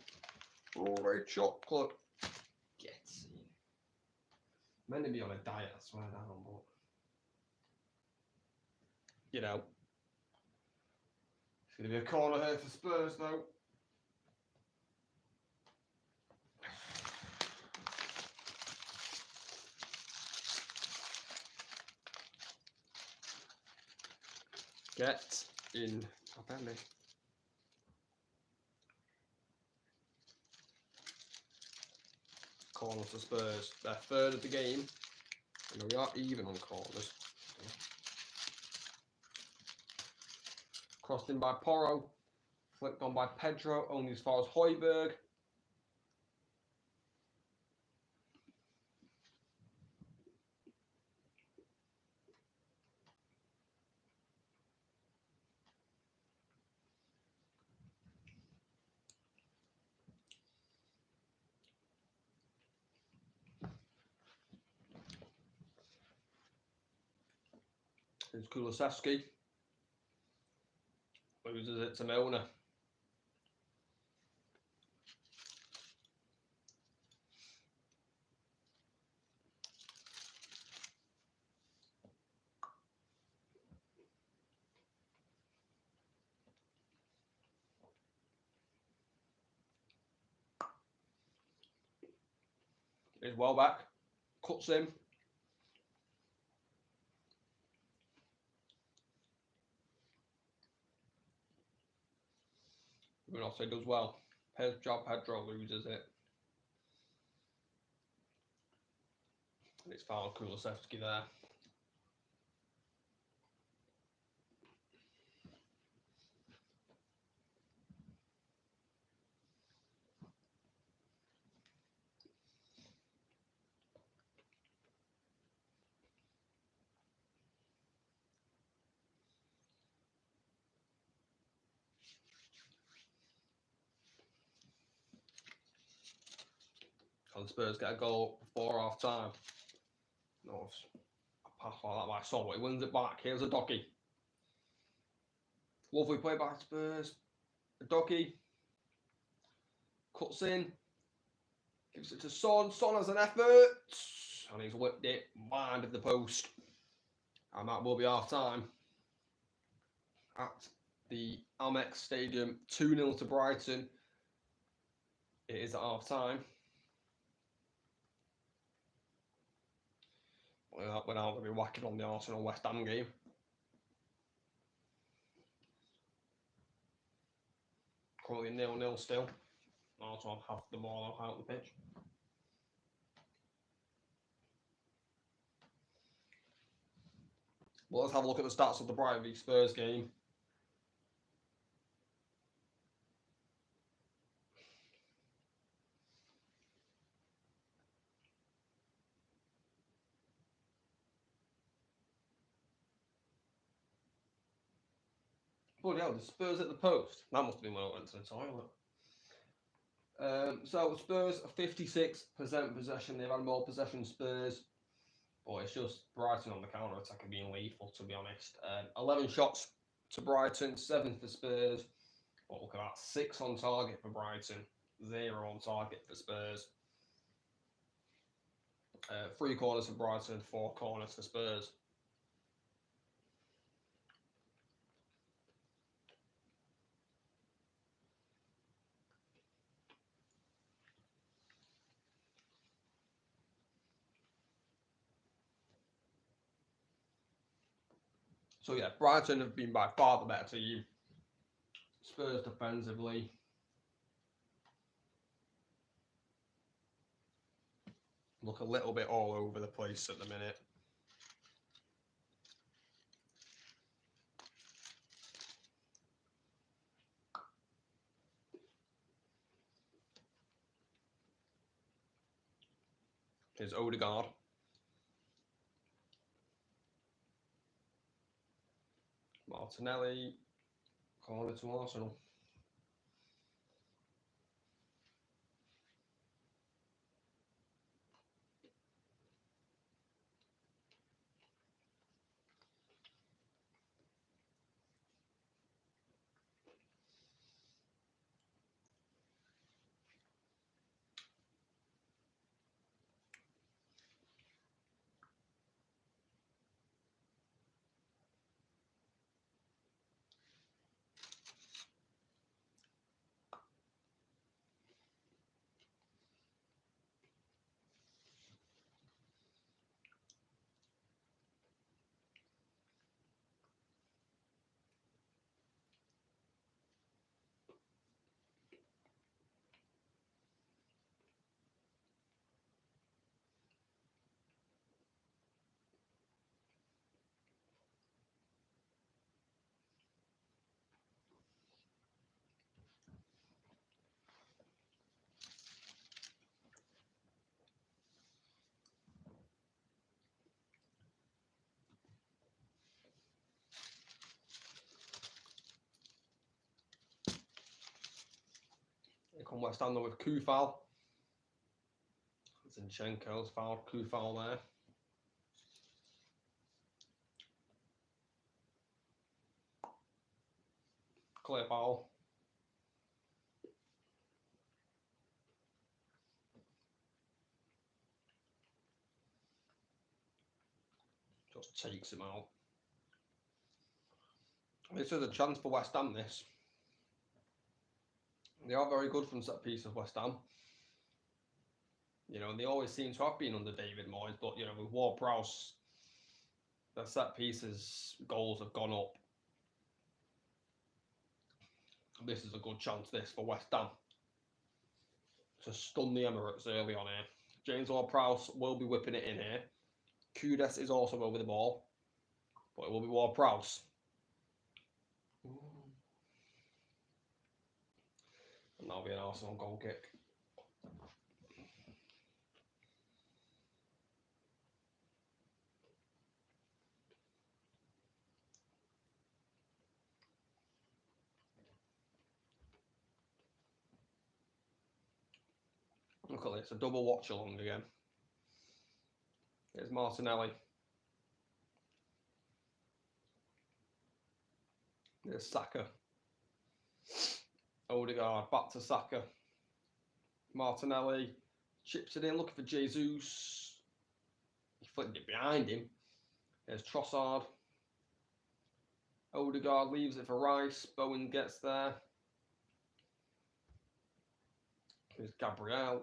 Red chocolate. Get in. Meant to be on a diet, I swear down, but you know. It's gonna be a corner here for Spurs though. Get in. Apparently. Corner for Spurs. They're third of the game. And we are even on corners. Crossed in by Porro. Flicked on by Pedro. Only as far as Højbjerg. It's Kulusevski. Loses it to Milner. Is well back. Cuts him. Runoff does well. Pedro loses it. And it's foul Kulusevski there. And the Spurs get a goal before half time. No, a pass like that by Son, he wins it back. Here's a Docky. Lovely play by Spurs. A Docky cuts in, gives it to Son. Son has an effort, and he's whipped it wide of the post. And that will be half time at the Amex Stadium. 2-0 to Brighton. It is at half time. We're now going to be whacking on the Arsenal West Ham game. Currently 0-0 still. Arsenal have the ball out the pitch. Well, let's have a look at the stats of the Brighton v Spurs game. Bloody hell, the Spurs at the post. That must have been when I went to the toilet. So Spurs are 56% possession. They've had more possession Spurs. But it's just Brighton on the counter-attack and being lethal, to be honest. 11 shots to Brighton, 7 for Spurs. But look at that, 6 on target for Brighton, 0 on target for Spurs. 3 corners for Brighton, 4 corners for Spurs. So yeah, Brighton have been by far the better team. Spurs defensively. Look a little bit all over the place at the minute. Here's Odegaard. Martinelli. Corner to Arsenal. on West Ham with Kufal. Zinchenko's fouled Kufal there. Clear foul. Just takes him out. This is a chance for West Ham, this. They are very good from set pieces, West Ham. You know, and they always seem to have been under David Moyes, but, you know, with Ward-Prowse, their set pieces goals have gone up. This is a good chance, this, for West Ham to stun the Emirates early on here. James Ward-Prowse will be whipping it in here. Kudus is also over the ball, but it will be Ward-Prowse. And that'll be an Arsenal goal kick. Look at this, a double watch along again. Here's Martinelli. There's Saka. Odegaard, back to Saka. Martinelli chips it in, looking for Jesus. He flicked it behind him. There's Trossard. Odegaard leaves it for Rice. Bowen gets there. There's Gabriel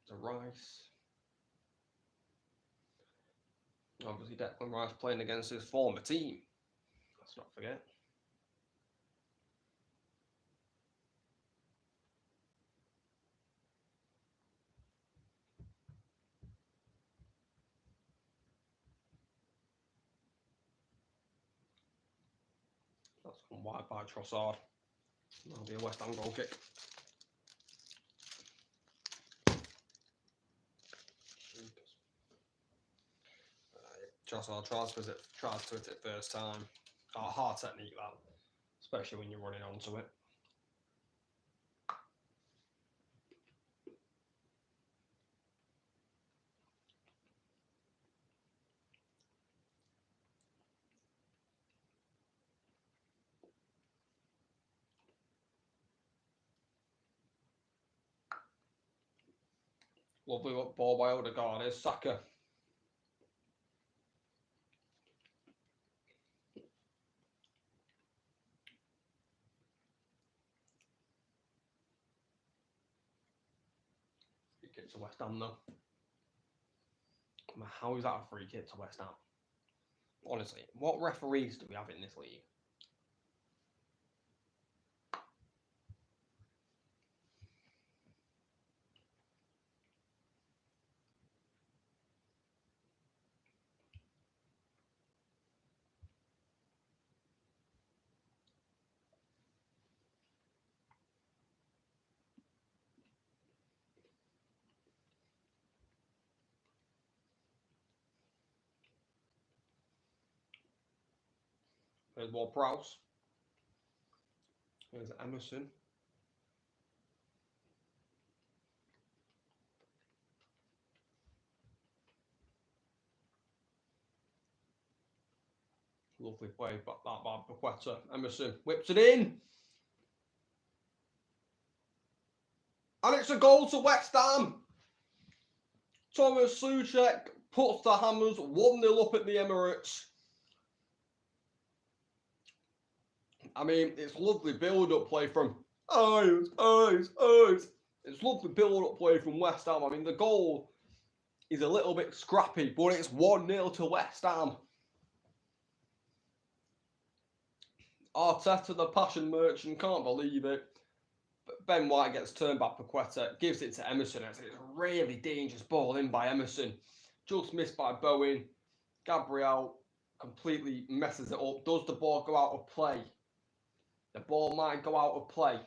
to Rice. Obviously, Declan Rice playing against his former team. Let's not forget. That's gone wide by Trossard. That'll be a West Ham goal kick. Trossard tries to hit it first time. Oh, hard technique that, especially when you're running onto it. Lovely ball by Odegaard. There's Saka. Free kick to West Ham though. How is that a free kick to West Ham? Honestly, what referees do we have in this league? There's Ward-Prowse. There's Emerson. Lovely play, but that by Paqueta. Emerson whips it in. And it's a goal to West Ham. Thomas Souček puts the Hammers 1-0 up at the Emirates. I mean, it's lovely build-up play from It's lovely build-up play from West Ham. I mean, the goal is a little bit scrappy, but it's 1-0 to West Ham. Arteta, the passion merchant, can't believe it. But Ben White gets turned back. Paqueta gives it to Emerson. It's a really dangerous ball in by Emerson. Just missed by Bowen. Gabriel completely messes it up. Does the ball go out of play? The ball might go out of play.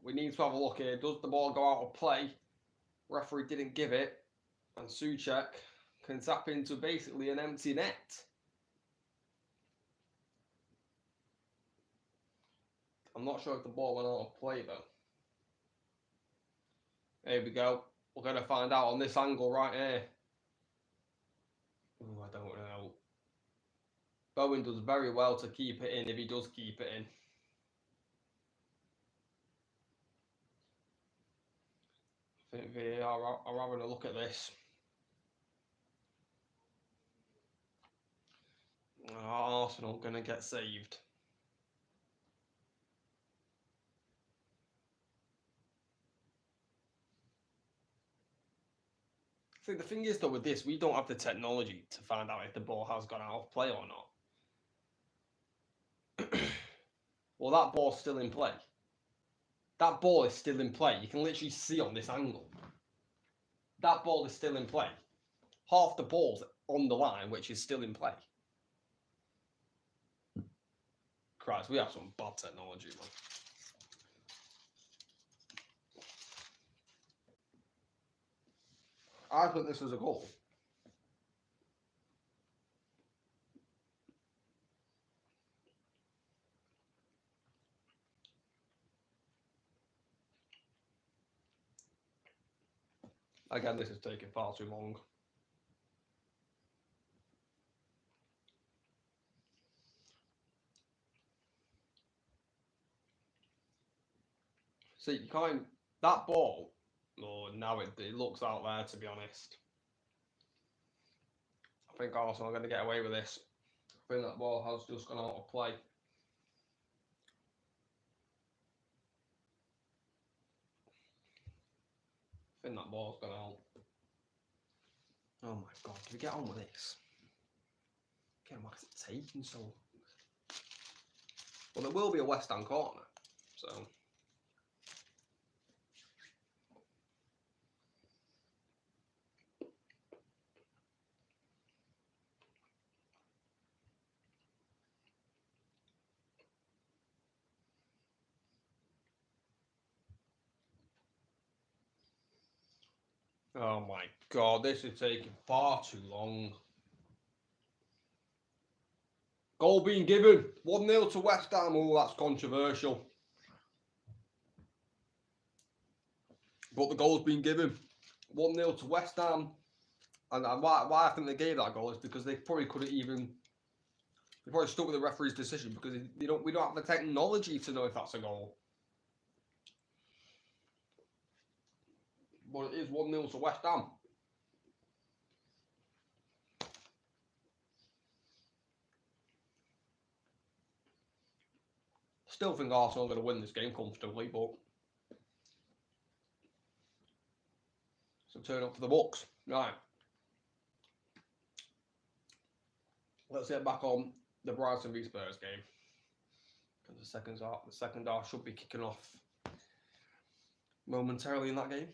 We need to have a look here. Does the ball go out of play? Referee didn't give it. And Souček can tap into basically an empty net. I'm not sure if the ball went out of play though. Here we go. We're going to find out on this angle right here. Ooh, I don't know. Bowen does very well to keep it in if he does keep it in. I think VAR are having a look at this. Arsenal going to get saved. See, the thing is though with this, we don't have the technology to find out if the ball has gone out of play or not. Well, that ball's still in play. That ball is still in play. You can literally see on this angle. That ball is still in play. Half the ball's on the line, which is still in play. Christ, we have some bad technology, man. I think this was a goal. Again, this is taking far too long. See, you can't. That ball. Oh, now it looks out there, to be honest. I think Arsenal are going to get away with this. I think that ball has just gone out of play. I think that ball's gone out. Oh my god, can we get on with this? Again, why is it taking so long? Well, there will be a West Ham corner, so. Oh my god, this is taking far too long. Goal being given. 1-0 to West Ham. Oh, that's controversial. But the goal's been given. 1-0 to West Ham. And why I think they gave that goal is because they probably couldn't even... They probably stuck with the referee's decision because we don't have the technology to know if that's a goal. But it is 1-0 to West Ham. Still think Arsenal are going to win this game comfortably, but it's a turn up for the Bucks. Right. Let's get back on the Brighton v Spurs game. Because the second half should be kicking off momentarily in that game.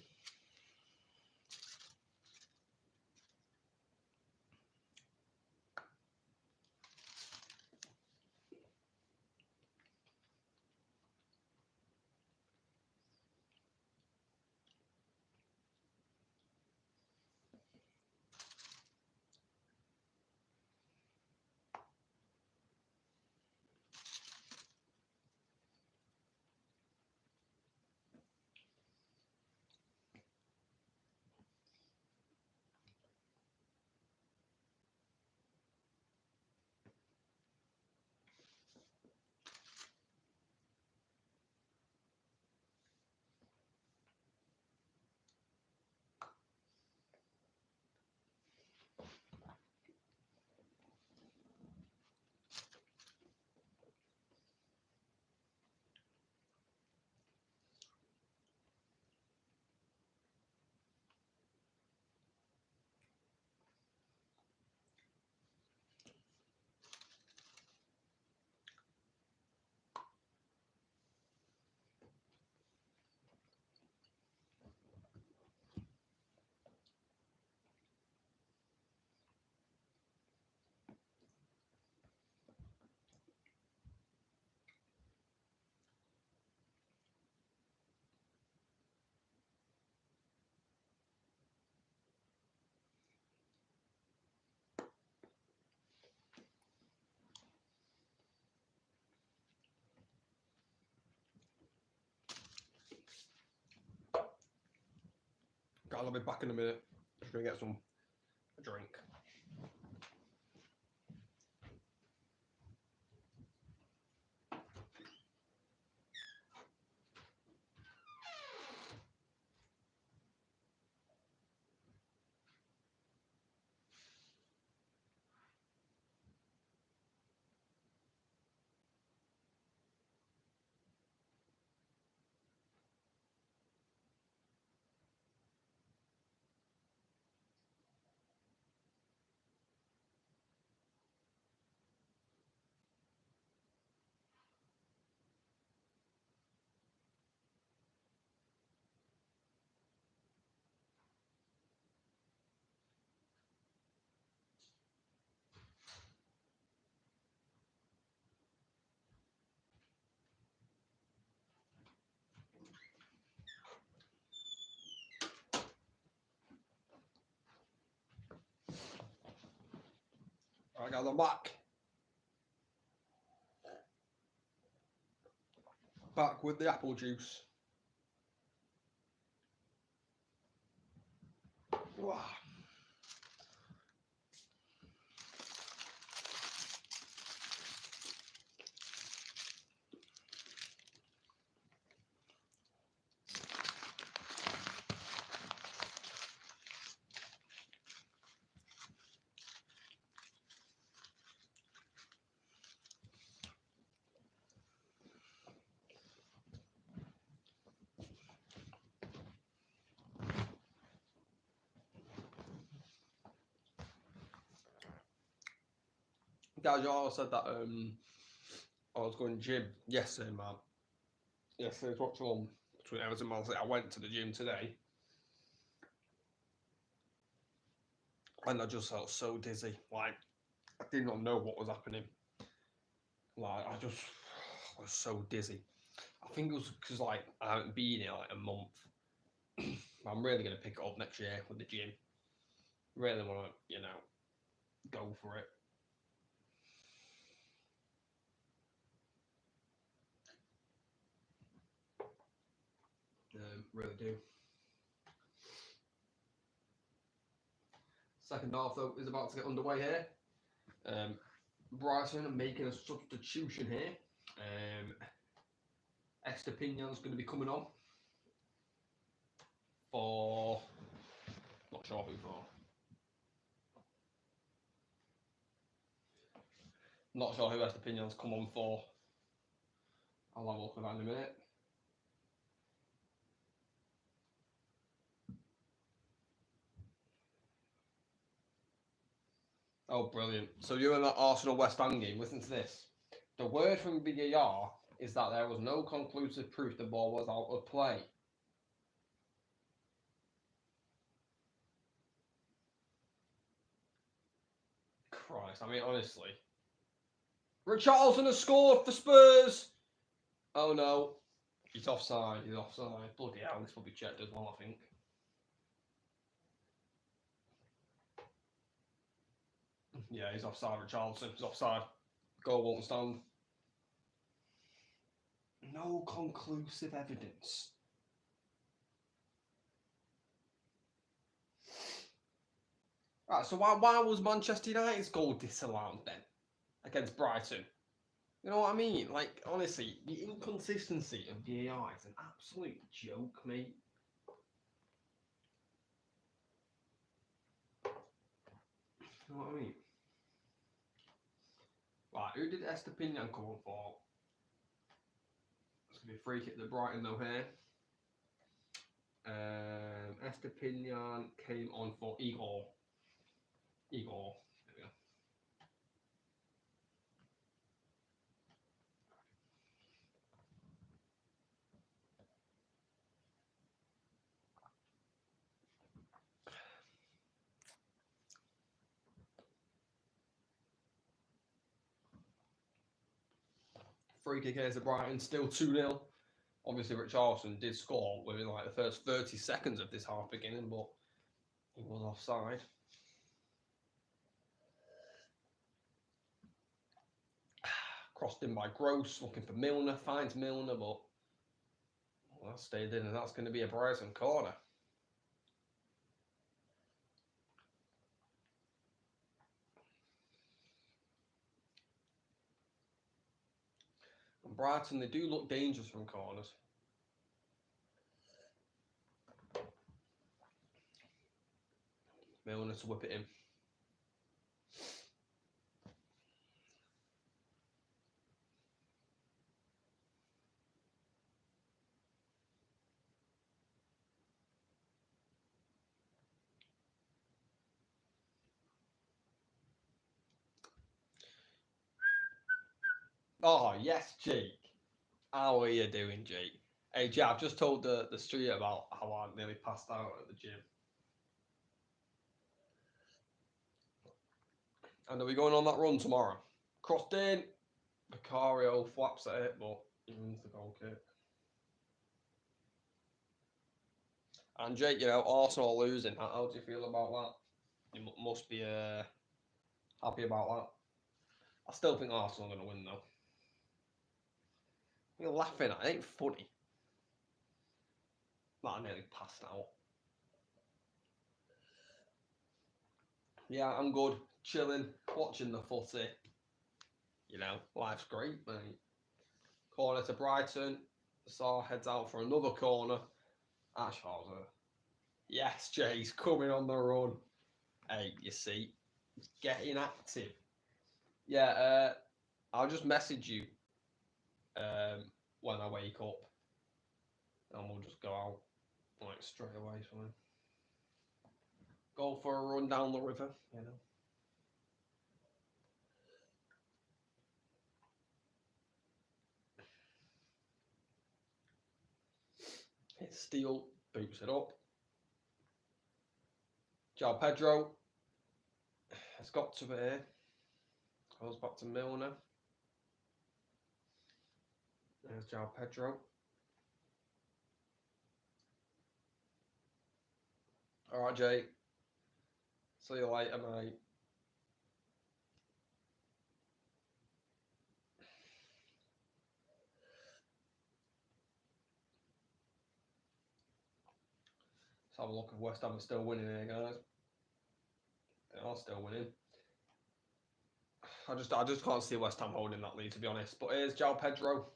I'll be back in a minute. Just going to get a drink. Alright guys, I'm back. Back with the apple juice. Wow. Guys, you all said that I was going to gym yesterday, man. Yesterday's watch along between Everton and Man City. I went to the gym today. And I just felt so dizzy. Like, I did not know what was happening. Like, I just was so dizzy. I think it was because, like, I haven't been here, like, a month. I'm really going to pick it up next year with the gym. Really want to, you know, go for it. Really do. Second half, though, is about to get underway here. Brighton making a substitution here. Estepinan's going to be coming on for... Not sure who for. Not sure who Estepinan's come on for. I'll have a look at that in a minute. Oh, brilliant. So you're in that Arsenal West Ham game. Listen to this. The word from VAR is that there was no conclusive proof the ball was out of play. Christ, I mean, honestly. Richarlison has scored for Spurs. Oh, no. He's offside. He's offside. Bloody hell, this will be checked as well, I think. Yeah, he's offside, Richarlison. He's offside. Goal won't stand. No conclusive evidence. Right, so why was Manchester United's goal disallowed then against Brighton? You know what I mean? Like, honestly, the inconsistency of VAR is an absolute joke, mate. You know what I mean? Right, who did Estupiñán come on for? It's going to be a free kick to Brighton, though, here. Estupiñán came on for Igor. There we go. Free kick here to Brighton, still 2-0. Obviously, Richarlison did score within like the first 30 seconds of this half beginning, but he was offside. Crossed in by Gross, looking for Milner, finds Milner, but well, that stayed in, and that's going to be a Brighton corner. And Brighton, they do look dangerous from corners. Milner to whip it in. Oh, yes, Jake. How are you doing, Jake? Hey, Jake, I've just told the street about how I nearly passed out at the gym. And are we going on that run tomorrow? Crossed in. Vicario flaps at it, but he wins the goal kick. And Jake, you know, Arsenal losing. How do you feel about that? You must be happy about that. I still think Arsenal are going to win, though. You're laughing at it. It ain't funny. I nearly passed out. Yeah, I'm good. Chilling, watching the footy. You know, life's great, mate. Corner to Brighton. Saar heads out for another corner. Ashhauser. Yes, Jay's coming on the run. Hey, you see, getting active. Yeah, I'll just message you when I wake up, and we'll just go out like straight away. So go for a run down the river, you know. Hit Steele, boots it up. João Pedro has got to it here. Goes back to Milner. There's João Pedro. Alright, Jay. See you later, mate. Let's have a look if West Ham are still winning here, guys. They are still winning. I just can't see West Ham holding that lead, to be honest. But here's João Pedro.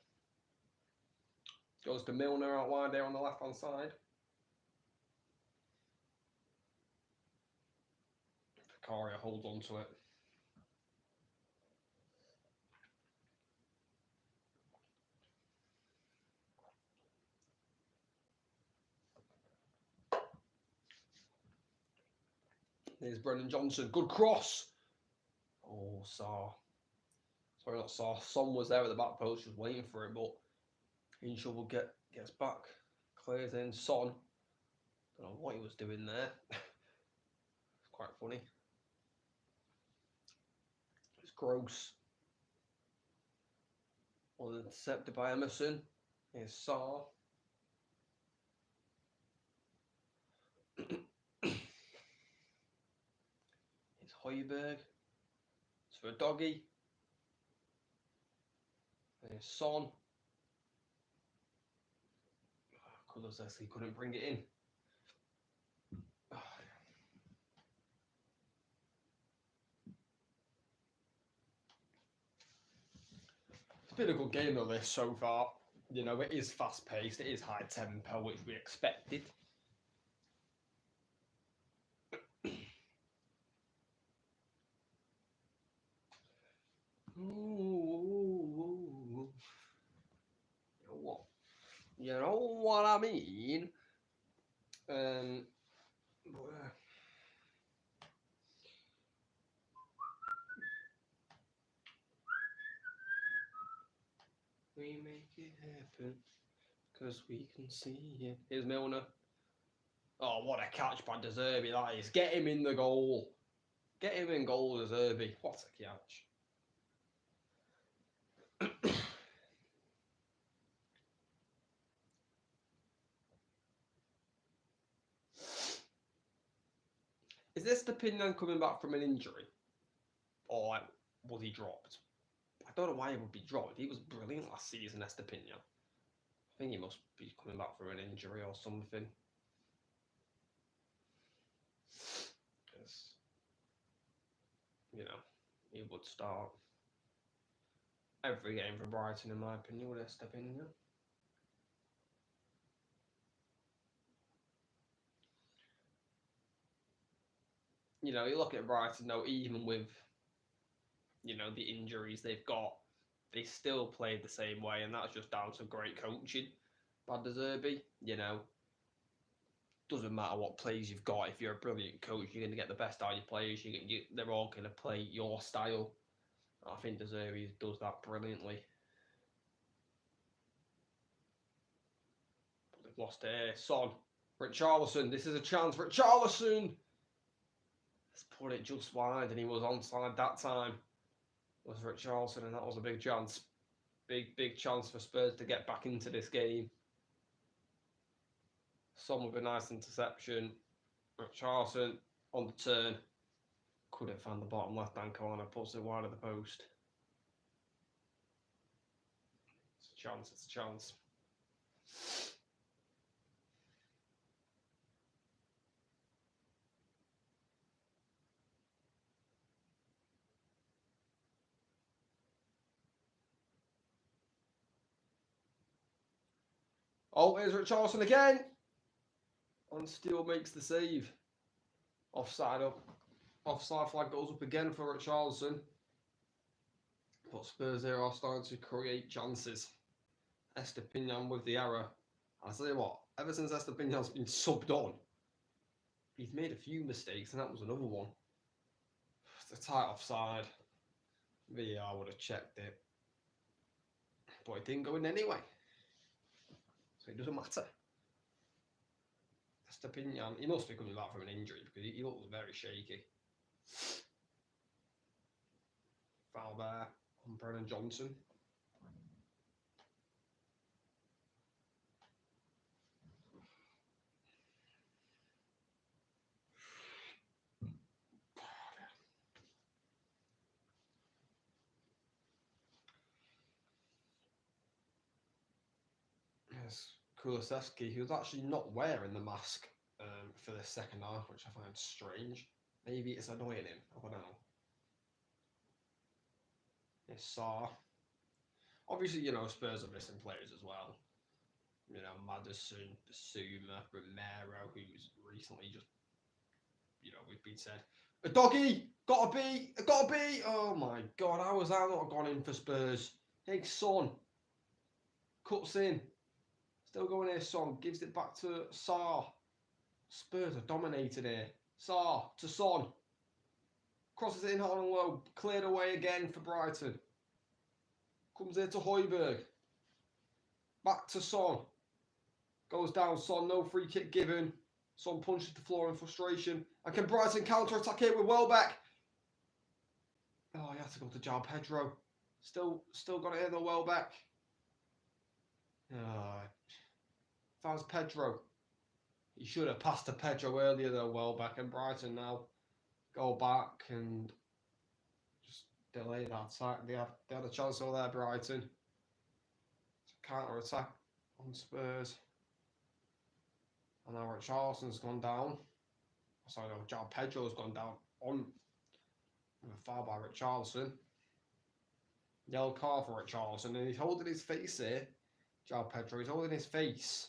Goes to Milner out wide there on the left-hand side. Vicario holds on to it. There's Brennan Johnson. Good cross. Oh, Saar. Sorry, not Saar. Son was there at the back post, just waiting for it, but Inshovel gets back. Clears in. Son. Don't know what he was doing there. It's quite funny. It's gross. Well, intercepted by Emerson. Here's Saar. It's Højbjerg. It's for a doggy. There's Son. Kulusevski couldn't bring it in. It's been a good game though this so far. You know, it is fast paced, it is high tempo, which we expected. Ooh. You know what I mean? We make it happen because we can see it. Here's Milner. Oh, what a catch by De Zerbi that is. Get him in the goal. Get him in goal, De Zerbi. What a catch. Is this Stepinian coming back from an injury? Or like, was he dropped? I don't know why he would be dropped. He was brilliant last season, Estepinian. I think he must be coming back from an injury or something. Because, you know, he would start. every game for Brighton, in my opinion, with Estepinian. You know, you look at Brighton though, even with, you know, the injuries they've got, they still played the same way, and that's just down to great coaching by De Zerbi. You know, doesn't matter what players you've got. If you're a brilliant coach, you're going to get the best out of your players. They're all going to play your style. I think De Zerbi does that brilliantly. But they've lost here. Son, Richarlison. This is a chance. Richarlison! Let's put it just wide, and he was onside that time. Was Richarlison, and that was a big chance. Big chance for Spurs to get back into this game. Son with a nice interception. Richarlison on the turn. Couldn't find the bottom left-hand corner. Puts it wide of the post. It's a chance. It's a chance. Oh, here's Richarlison again. And still makes the save. Offside up. Offside flag goes up again for Richarlison. But Spurs here are starting to create chances. Estepinian with the error. I'll tell you what, ever since Estepinian's been subbed on, he's made a few mistakes, and that was another one. It's a tight offside. VAR would have checked it. But it didn't go in anyway. So it doesn't matter. Estepinian, he must be coming back from an injury because he looks very shaky. Foul there on Brennan Johnson. Yes, Kulusevski, he was actually not wearing the mask for the second half, which I find strange. Maybe it's annoying him. I don't know. Yes, Sarr. Obviously, you know, Spurs are missing players as well. You know, Maddison, Basuma, Romero, who's recently just, you know, we've been said, a doggy! Gotta be! Gotta be! Oh my god, how has that not gone in for Spurs? Hey, Son. Cuts in. Still going here, Son. Gives it back to Sarr. Spurs are dominated here. Sarr to Son. Crosses it in hard and low. Cleared away again for Brighton. Comes here to Højbjerg. Back to Son. Goes down, Son. No free kick given. Son punches the floor in frustration. And can Brighton counter-attack here with Welbeck? Oh, he had to go to João Pedro. Still got it in the Welbeck. Found Pedro. He should have passed to Pedro earlier though, Welbeck, and Brighton now go back and just delay that attack. They had a chance over there, Brighton. It's a counter-attack on Spurs. And now Richarlison's gone down. Sorry, no, João Pedro's gone down on a foul by Richarlison. Yellow card for Richarlison, and he's holding his face here. João Pedro, he's holding his face.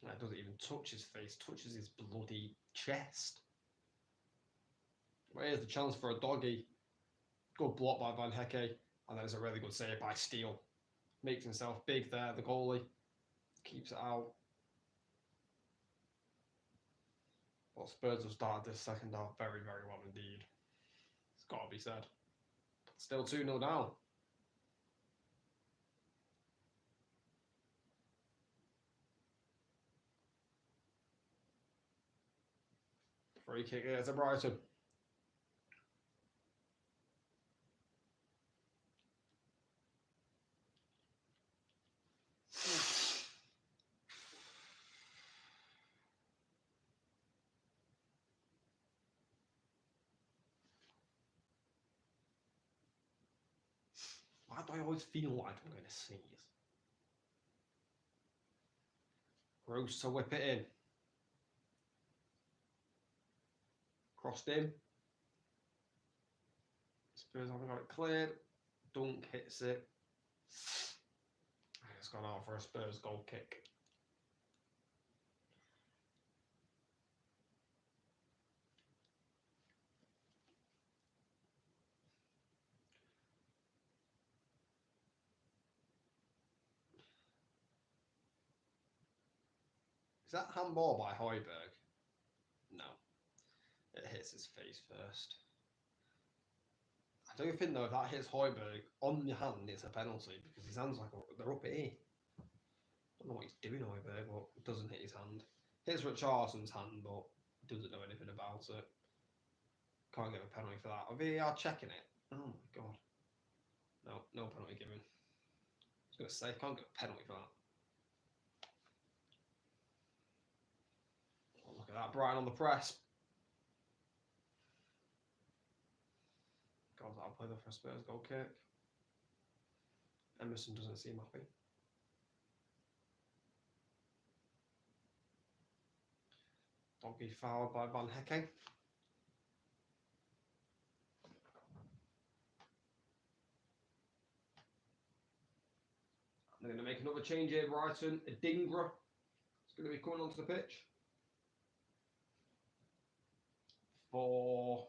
That doesn't even touch his face, touches his bloody chest. Where's the chance for a doggy? Good block by Van Hecke, and then it's a really good save by Steele. Makes himself big there, the goalie. Keeps it out. But Spurs have started this second half very, very well indeed. It's got to be said. Still 2-0 down. Free kick here to Brighton. Why do I always feel like I'm going to sneeze? Gross to whip it in. Crossed in. Spurs haven't got it cleared. Dunk hits it. It's gone out for a Spurs goal kick. Is that handball by Højbjerg? No. It hits his face first. I do think though if that hits Højbjerg on the hand, it's a penalty because his hands they're up here. I don't know what he's doing, Højbjerg, but it doesn't hit his hand. Hits Richarlison's hand, but doesn't know anything about it. Can't give a penalty for that. Are VAR checking it? Oh my god. No penalty given. I was going to say, can't give a penalty for that. Oh, look at that, Brighton on the press. God, that'll play the first Spurs goal kick. Emerson doesn't seem happy. Doggy fouled by Van Hecking. They're going to make another change here, Brighton. Adingra is going to be coming onto the pitch for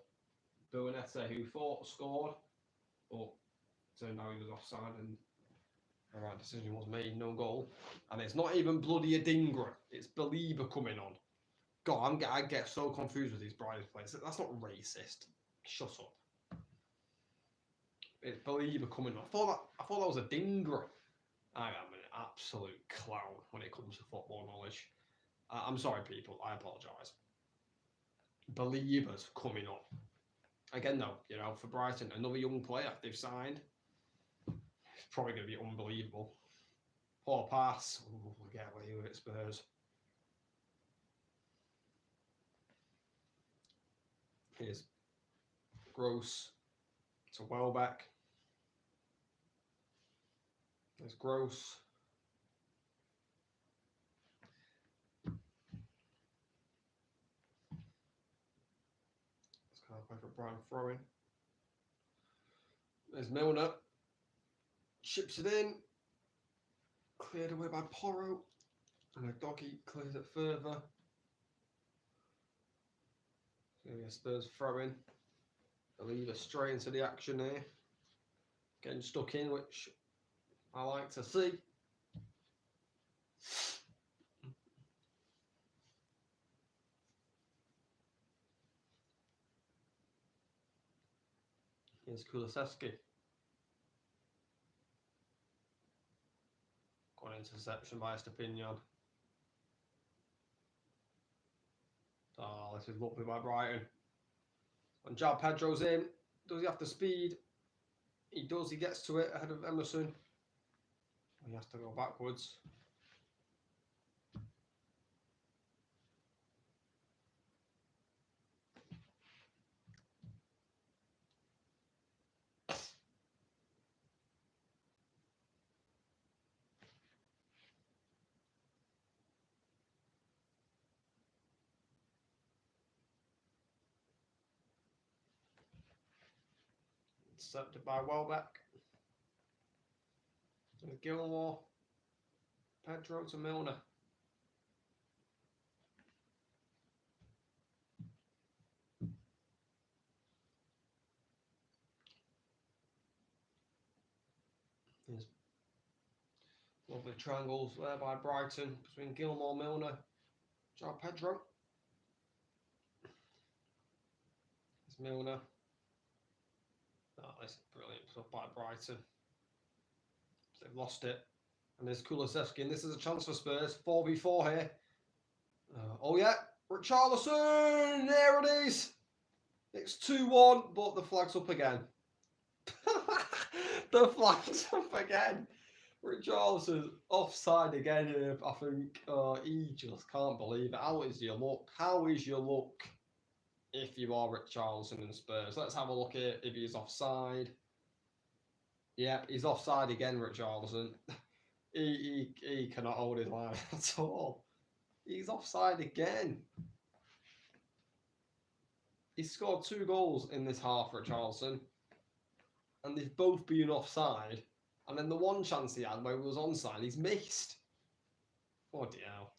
Buonetta, who scored, but turned out he was offside and the right decision was made, no goal. And it's not even bloody Adingra, it's Belieber coming on. God, I get so confused with these Brighton players. That's not racist. Shut up. It's Belieber coming on. I thought that was Adingra. I am an absolute clown when it comes to football knowledge. I'm sorry, people. I apologise. Believers coming on. Again, though, you know, for Brighton, another young player they've signed. It's probably going to be unbelievable. Poor pass. Ooh, we'll get away with it, Spurs. Here's Gross to Welbeck. There's Gross. Let's kind of play for Brian throwing. There's Milner. Chips it in. Cleared away by Porro. And a doggy clears it further. Going to be a Spurs throw-in. Believer straight into the action here. Getting stuck in, which I like to see. Here's Kulusevski. Got an interception by Estepinian. Oh, this is lovely by Brighton. When João Pedro's in, does he have the speed? He does, he gets to it ahead of Emerson. He has to go backwards. Intercepted by Welbeck. And Gilmore. Pedro to Milner. There's lovely triangles there by Brighton between Gilmore, Milner, João Pedro. There's Milner. Oh, this is brilliant stuff by Brighton. They've lost it. And there's Kulusevski, and this is a chance for Spurs. 4v4 here. Oh yeah, Richarlison! There it is! It's 2-1, but the flag's up again. The flag's up again. Richarlison offside again here, I think. He just can't believe it. How is your luck? How is your luck if you are Richarlison and Spurs? Let's have a look here if he's offside. Yeah, he's offside again, Richarlison. He cannot hold his line at all. He's offside again. He scored 2 goals in this half, Richarlison. and they've both been offside. And then the one chance he had where he was onside, he's missed. Bloody hell.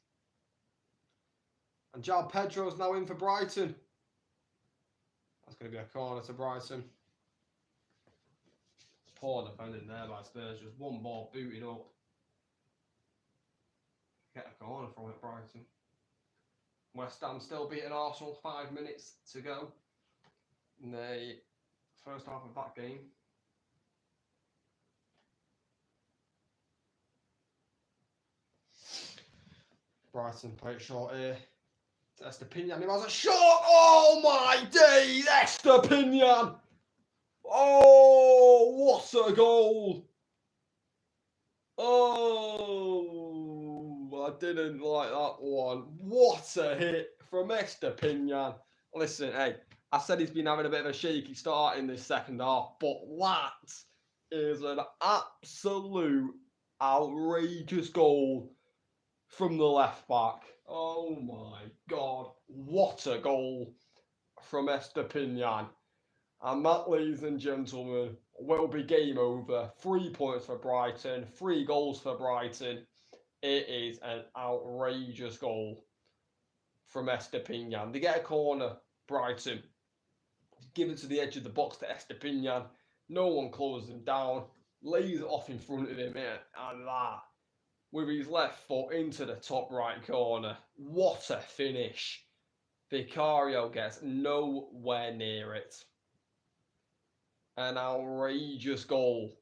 And João Pedro's now in for Brighton. That's going to be a corner to Brighton. Poor defending there by Spurs. Just one ball booted up. Get a corner from it, Brighton. West Ham still beating Arsenal. 5 minutes to go in the first half of that game. Brighton play it short here. Estepinian, he has a shot! Oh my days! Estepinian! Oh, what a goal! Oh, I didn't like that one. What a hit from Estepinian. Listen, hey, I said he's been having a bit of a shaky start in this second half, but that is an absolute outrageous goal from the left back. Oh my God, what a goal from Estepinian. And that, ladies and gentlemen, will be game over. 3 points for Brighton, 3 goals for Brighton. It is an outrageous goal from Estepinian. They get a corner, Brighton. Give it to the edge of the box to Estepinian. No one closes him down. Lays it off in front of him, and that, with his left foot into the top right corner. What a finish. Vicario gets nowhere near it. An outrageous goal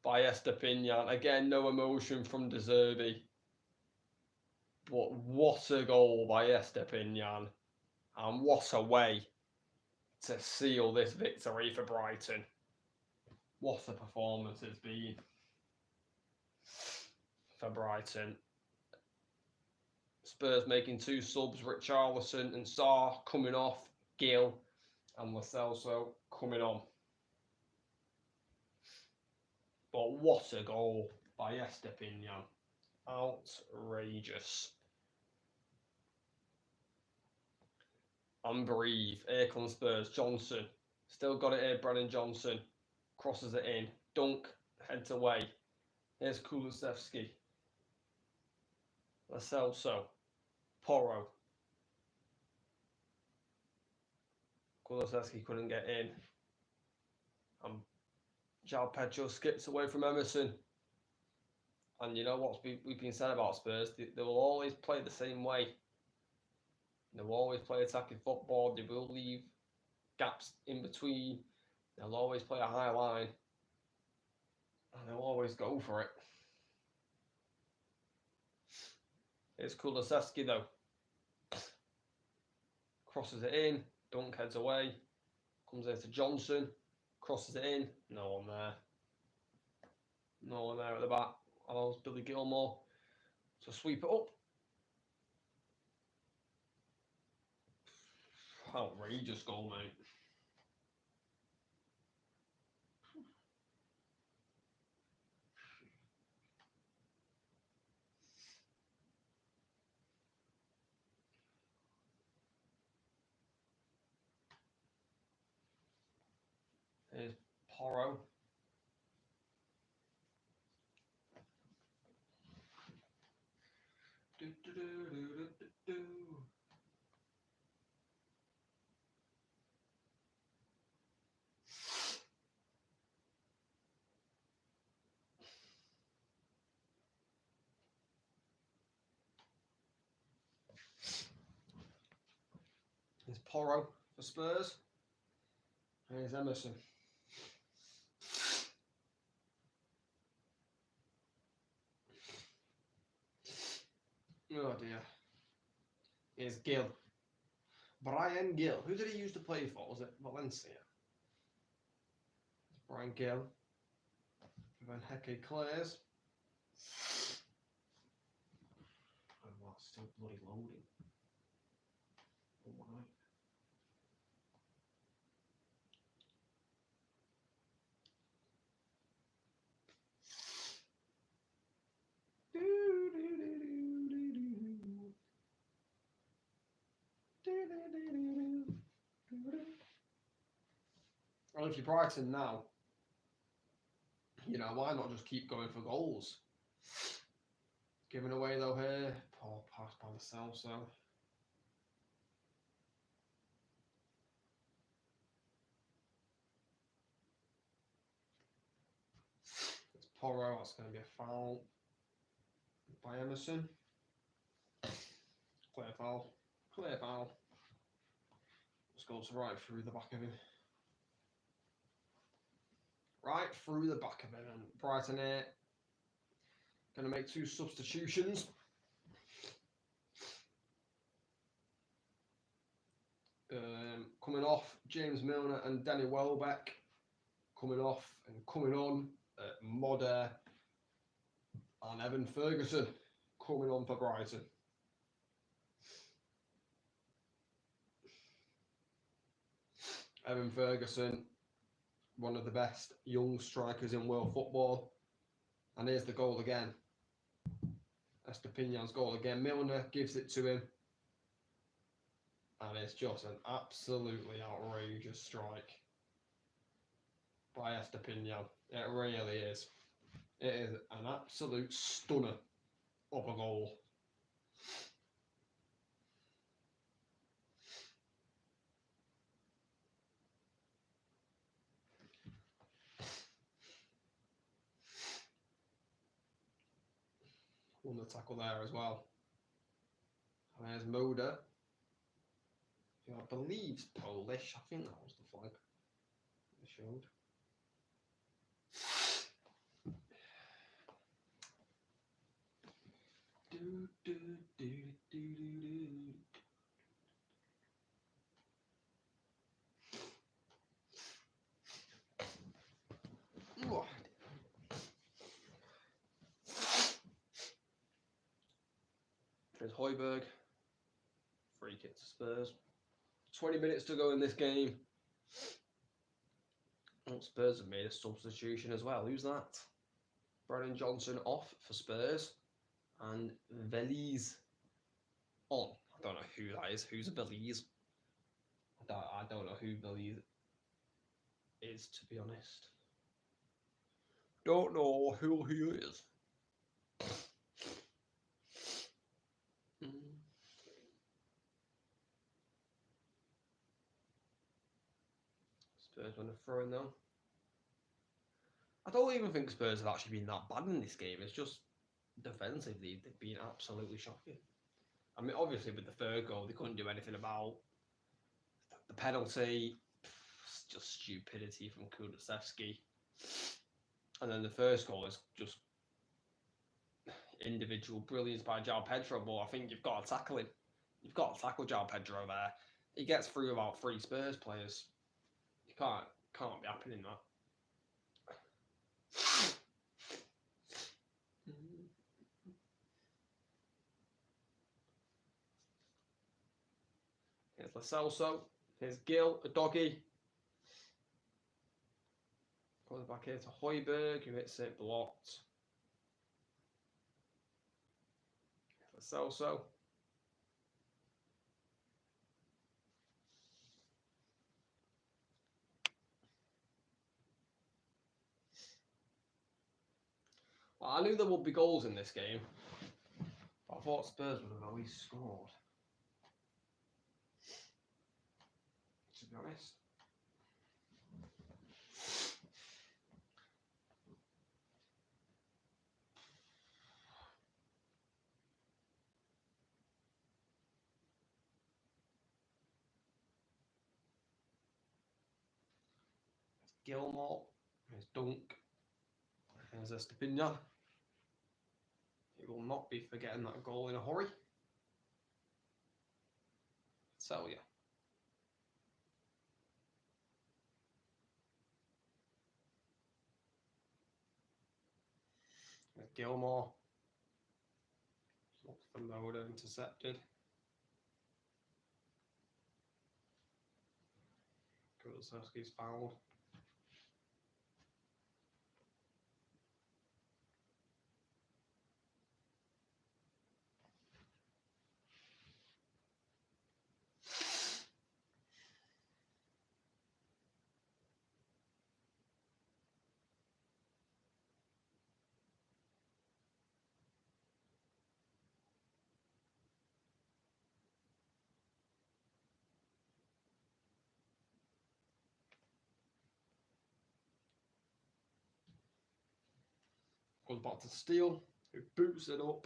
by Estepinian. Again, no emotion from De Zerbi. But what a goal by Estepinian. And what a way to seal this victory for Brighton. What a performance it's been for Brighton. Spurs making 2 subs, Richarlison and Sarr coming off, Gill and Lo Celso coming on. But what a goal by Estepinian. Outrageous. And breathe. Here comes Spurs. Johnson. Still got it here, Brennan Johnson. Crosses it in. Dunk. Heads away. Here's Kulusevski. Lo Celso. Porro. Kulusevski couldn't get in. And João Pedro skips away from Emerson. And you know what we've been said about Spurs? They will always play the same way. They will always play attacking football. They will leave gaps in between. They'll always play a high line. And they'll always go for it. Here's Kulusevski though. Crosses it in. Dunk heads away. Comes in to Johnson. Crosses it in. No one there. No one there at the back. Allows Billy Gilmore to sweep it up. Outrageous goal, mate. Here's Porro. Here's Porro for Spurs. Here's Emerson. Oh dear. Here's Gill. Brian Gill. Who did he used to play for? Was it Valencia? Brian Gill. Van Hecke clears. Oh, wow, it's still bloody loading. Oh, wow. And if you're Brighton now, You know, why not just keep going for goals? Giving away though here. Poor pass by the Celso. It's Porro. That's going to be a foul by Emerson. Clear foul. Clear foul. Just goes right through the back of him. Right through the back of him. And Brighton here. Going to make 2 substitutions. Coming off, James Milner and Danny Welbeck. Coming off and coming on, Modder and Evan Ferguson coming on for Brighton. Evan Ferguson, one of the best young strikers in world football. And here's the goal again. Estepinan's goal again. Milner gives it to him. And it's just an absolutely outrageous strike by Estupiñán. It really is. It is an absolute stunner of a goal. Won the tackle there as well. And there's Moda, who I believe is Polish. I think that was the flag they showed. There's Højbjerg. Free kick to Spurs. 20 minutes to go in this game. Oh, Spurs have made a substitution as well. Who's that? Brennan Johnson off for Spurs. And Veliz on. I don't know who that is. Who's Veliz? I don't know who Veliz is, to be honest. Don't know who he is. Spurs want to throw in though. I don't even think Spurs have actually been that bad in this game. It's just defensively they've been absolutely shocking. I mean, obviously with the third goal they couldn't do anything about. The penalty, it's just stupidity from Kulusevski. And then the first goal is just individual brilliance by João Pedro, but I think you've got to tackle him. You've got to tackle João Pedro there. He gets through about 3 Spurs players. You can't be happening that. Here's Lo Celso. Here's Gil, a doggy. Goes back here to Højbjerg, who hits it, blocked. Lo Celso. Well, I knew there would be goals in this game, but I thought Spurs would have at least scored. To be honest. Gilmore, there's Dunk, there's Estepinanán. He will not be forgetting that goal in a hurry. Tell you. There's Gilmore. Looks for Moda, intercepted. Kulusevski's fouled. Goes back to Steele, who boots it up.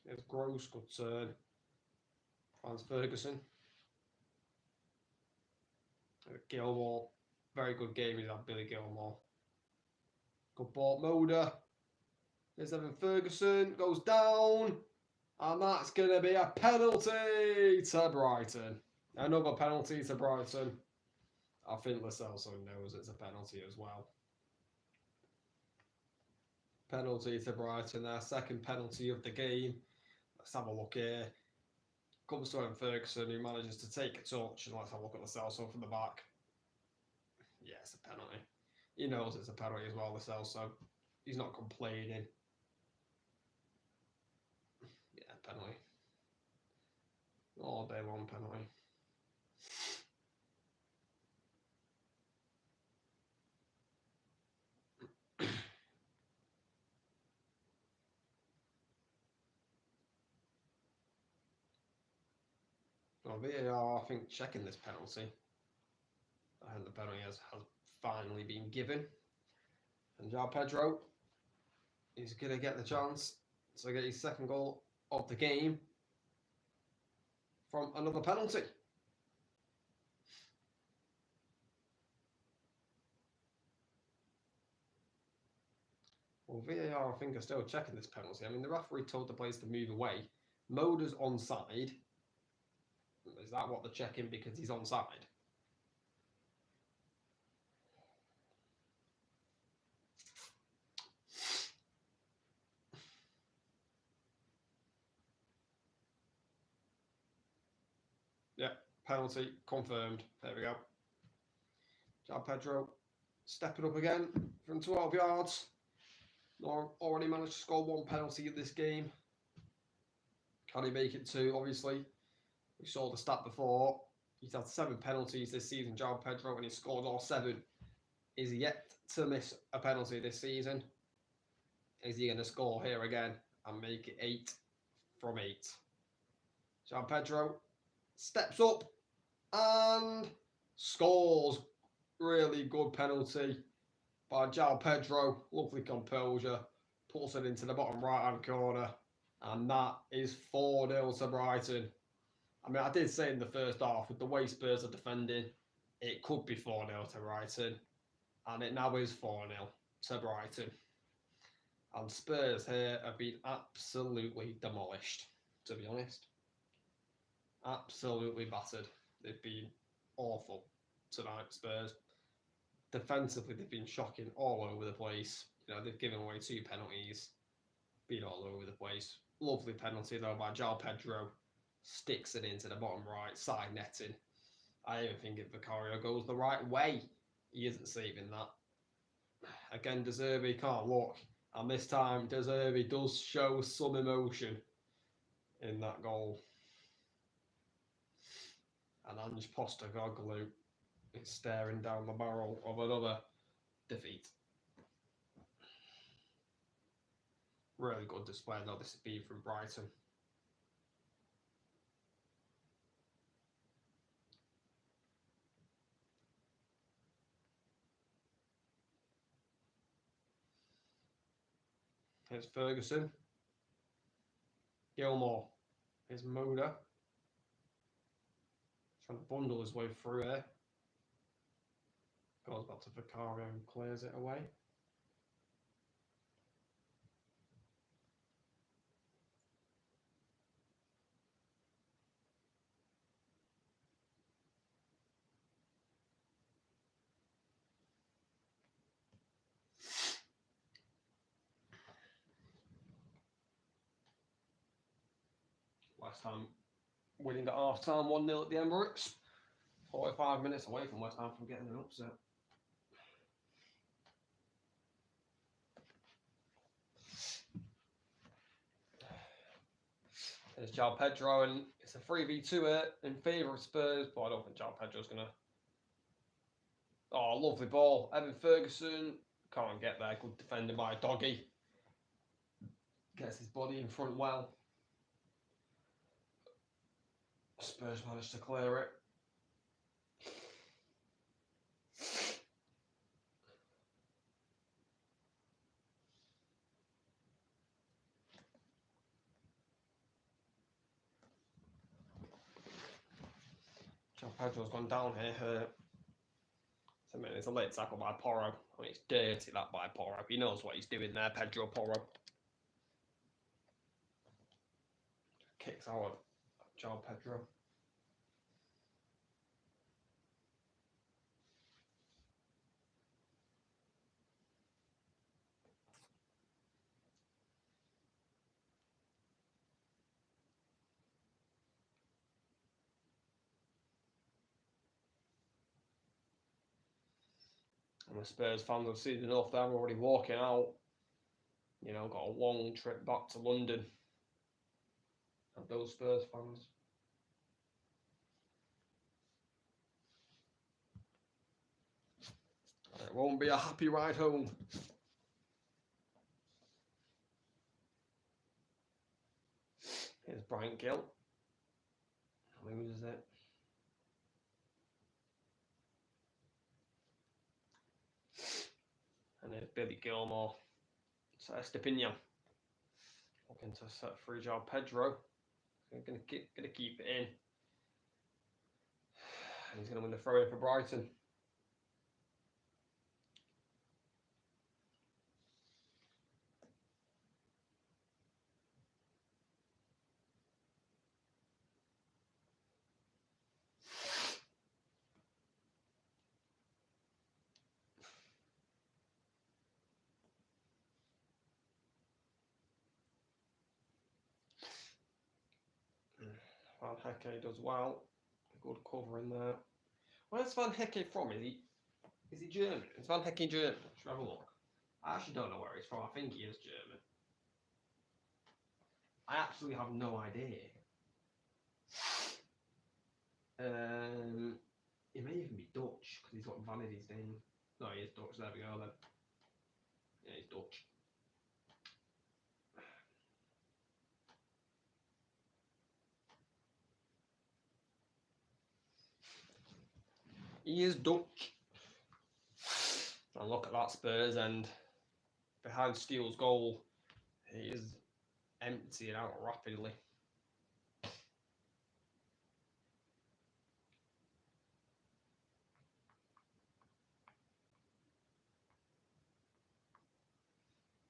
There's Gross, good turn. Finds Ferguson. Gilmore, very good game he's had, Billy Gilmore. Good ball, Moda. There's Evan Ferguson, goes down. And that's going to be a penalty to Brighton. Another penalty to Brighton. I think Lo Celso knows it's a penalty as well. Penalty to Brighton, their second penalty of the game. Let's have a look here. Comes to Evan Ferguson, who manages to take a touch. And let's have a look at Lo Celso from the back. Yeah, it's a penalty. He knows it's a penalty as well, Lo Celso. He's not complaining. Yeah, penalty. All day long penalty. Well, VAR, I think, checking this penalty. I think the penalty has finally been given. And João Pedro is going to get the chance to get his second goal of the game from another penalty. Well, VAR, I think, are still checking this penalty. I mean, the referee told the players to move away. Moda's onside. Is that what they're checking because he's onside? Yeah, penalty confirmed. There we go. João Pedro stepping up again from 12 yards. Already managed to score one penalty in this game. Can he make it two? Obviously, we saw the stat before. He's had 7 penalties this season, João Pedro, and he scored all 7. Is he yet to miss a penalty this season? Is he going to score here again and make it 8 from 8? João Pedro steps up and scores. Really good penalty by João Pedro. Lovely composure. Puts it into the bottom right-hand corner. And that is 4-0 to Brighton. I mean, I did say in the first half, with the way Spurs are defending, it could be 4-0 to Brighton. And it now is 4-0 to Brighton. And Spurs here have been absolutely demolished, to be honest. Absolutely battered. They've been awful tonight, Spurs. Defensively, they've been shocking all over the place. You know, they've given away 2 penalties. Been all over the place. Lovely penalty, though, by João Pedro. Sticks it into the bottom right, side netting. I even think if Vicario goes the right way, he isn't saving that. Again, De Zerbi can't look. And this time, De Zerbi does show some emotion in that goal. And Ange Postecoglou is staring down the barrel of another defeat. Really good display, though, this has been from Brighton. Here's Ferguson. Gilmore. Here's Moda. Trying to bundle his way through here. Goes back to Vicario and clears it away. West Ham winning at half time, 1-0 at the Emirates. 45 minutes away from West Ham from getting an upset. There's João Pedro, and it's a 3v2 here in favour of Spurs, but I don't think João Pedro's going to... Oh, lovely ball. Evan Ferguson can't get there. Good defending by Doggy. Gets his body in front well. Spurs managed to clear it. Pedro's gone down here. It's a late tackle by Porro. I mean, it's dirty, that, by Porro. He knows what he's doing there, Pedro Porro. Kicks out of João Pedro. And the Spurs fans have seen enough. They're already walking out. You know, got a long trip back to London. And those Spurs fans. It won't be a happy ride home. Here's Brian Gill. Loses it. And there's Billy Gilmore. So Estepinian. Looking to set free João Pedro. Gonna keep it in. And he's gonna win the throw in for Brighton. Van Hecke does well. Good cover in there. Where's Van Hecke from? Is he German? Is Van Hecke German? Should we have a look? I actually don't know where he's from. I think he is German. I absolutely have no idea. He may even be Dutch because he's got Van in his name. No, he is Dutch. There we go then. Yeah, he's Dutch. He is Dutch. And look at that Spurs end. Behind Steele's goal, he is emptying out rapidly.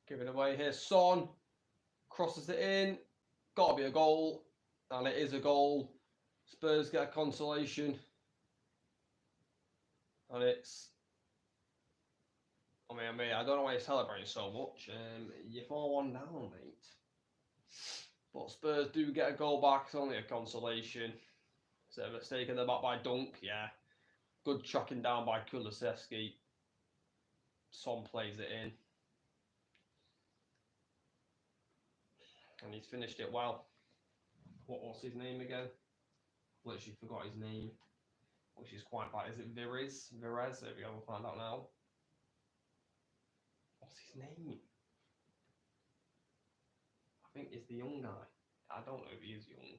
Giving away here, Son crosses it in. Got to be a goal, and it is a goal. Spurs get a consolation. And it's, I don't know why you're celebrating so much. You're 4-1 down, mate. But Spurs do get a goal back. It's only a consolation. Is it a mistake in the back by Dunk? Yeah. Good tracking down by Kulusevski. Son plays it in. And he's finished it well. What's his name again? Literally forgot his name. Which is quite bad. Is it Virez? There we go, we'll find out now. What's his name? I think it's the young guy. I don't know if he is young.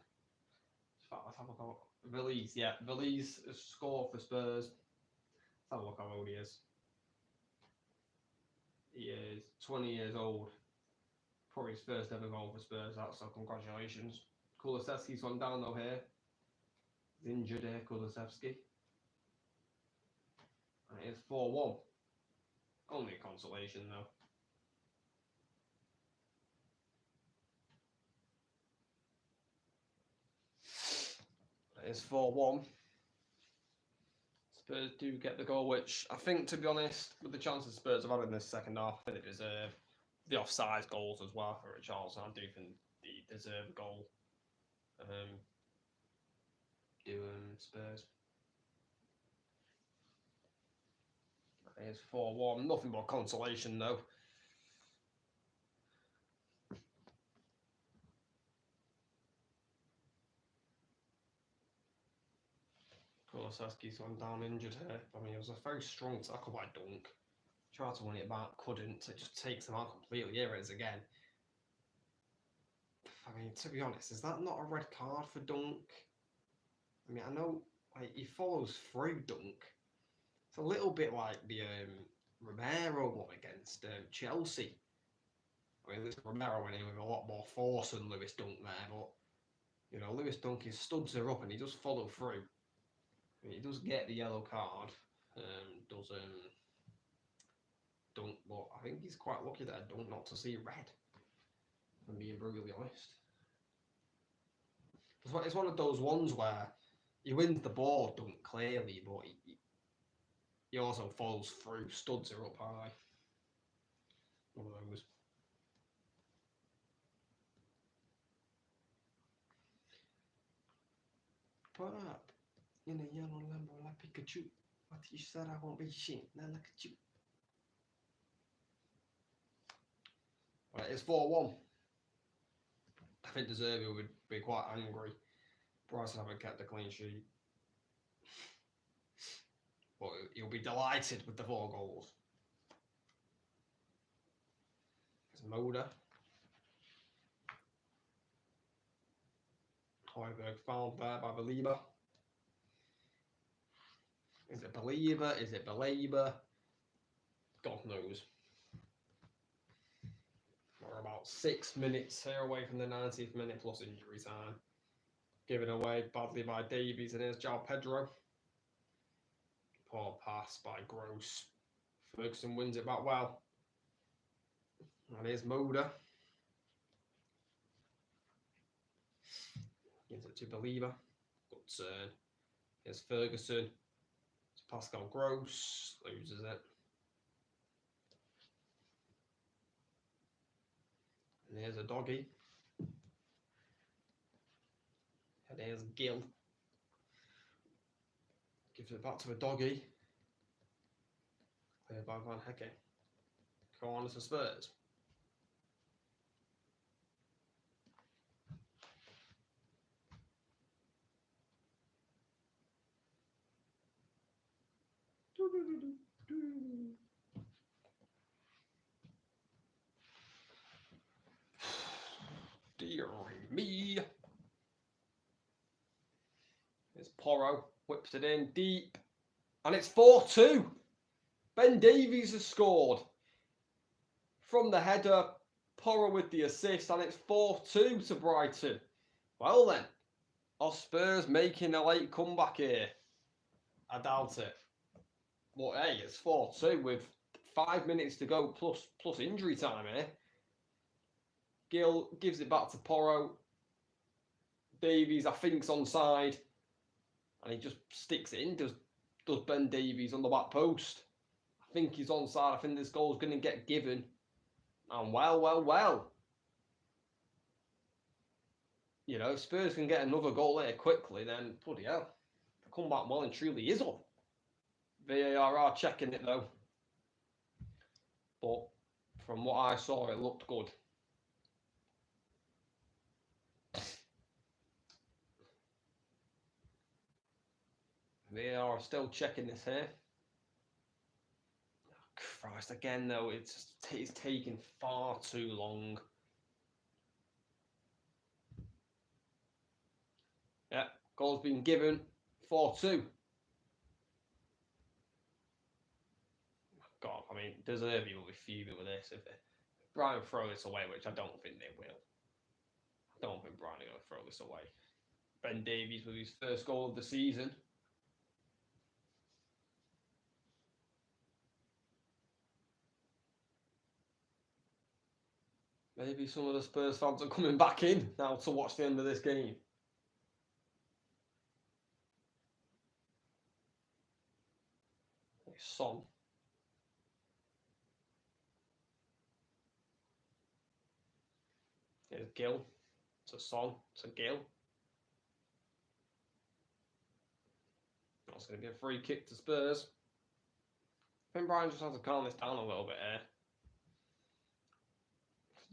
Let's have a go. Veliz, yeah. Veliz has scored for Spurs. Let's have a look how old he is. He is 20 years old. Probably his first ever goal for Spurs. So congratulations. Kulusevski's gone down though here. He's injured here, Kulusevski. And it is 4-1. Only a consolation though. It is 4-1. Spurs do get the goal, which I think, to be honest, with the chances Spurs have had in this second half, I think they deserve the offside goals as well for Richarlison. I do think they deserve a goal. Spurs. It's 4-1. Nothing but consolation though. Kulusevski's gone down injured here. I mean, it was a very strong tackle by Dunk. Tried to win it back, couldn't. It just takes them out completely. Here it is again. I mean, to be honest, is that not a red card for Dunk? I mean, I know he follows through Dunk. It's a little bit like the Romero one against Chelsea. I mean, Romero went in with a lot more force than Lewis Dunk there, but you know, Lewis Dunk, he studs her up and he just followed through. I mean, he does get the yellow card. Don't. But I think he's quite lucky that I don't not to see red. If I'm being brutally honest. It's one of those ones where he wins the ball, don't clearly, but he also falls through. Studs are up high. One of those. Put up in a yellow Lambo like Pikachu. What you said I won't be shit. Now look at you. Right, it's 4-1. I think De Zerbi would be quite angry. Bryson haven't kept a clean sheet. But he'll be delighted with the 4 goals. It's Moda. Højbjerg found there by Belieber. Is it Belieber? Is it Belieber? God knows. We're about 6 minutes here away from the 90th minute plus injury time. Given away badly by Davies, and here's João Pedro. Poor pass by Gross. Ferguson wins it back well. And here's Moda. Gives it to Belieber. Good turn. Here's Ferguson. It's Pascal Gross. Loses it. And here's a doggy. And here's Gill. Gives it back to a doggy. Cleared by Van Hecke. Corner to Spurs. Dear me. There's Porro. Whips it in deep. And it's 4-2. Ben Davies has scored. From the header. Porro with the assist. And it's 4-2 to Brighton. Well then. Are Spurs making a late comeback here? I doubt it. But hey, it's 4-2 with 5 minutes to go plus injury time here. Gill gives it back to Porro. Davies, I think, is onside. And he just sticks it in. Does Ben Davies on the back post. I think he's onside. I think this goal's going to get given. And well. You know, if Spurs can get another goal here quickly, then bloody hell. The comeback well and truly is on. VAR are checking it though. But from what I saw, it looked good. VAR are still checking this here. Oh, Christ, again though, it's taking far too long. Yeah, goal's been given. 4-2. God, I mean, De Zerbi will be fuming with this if Brighton throw this away, which I don't think they will. I don't think Brighton are going to throw this away. Ben Davies with his first goal of the season. Maybe some of the Spurs fans are coming back in now to watch the end of this game. Son. Here's Gill. To Son. To Gill. That's going to be a free kick to Spurs. I think Brian just has to calm this down a little bit here.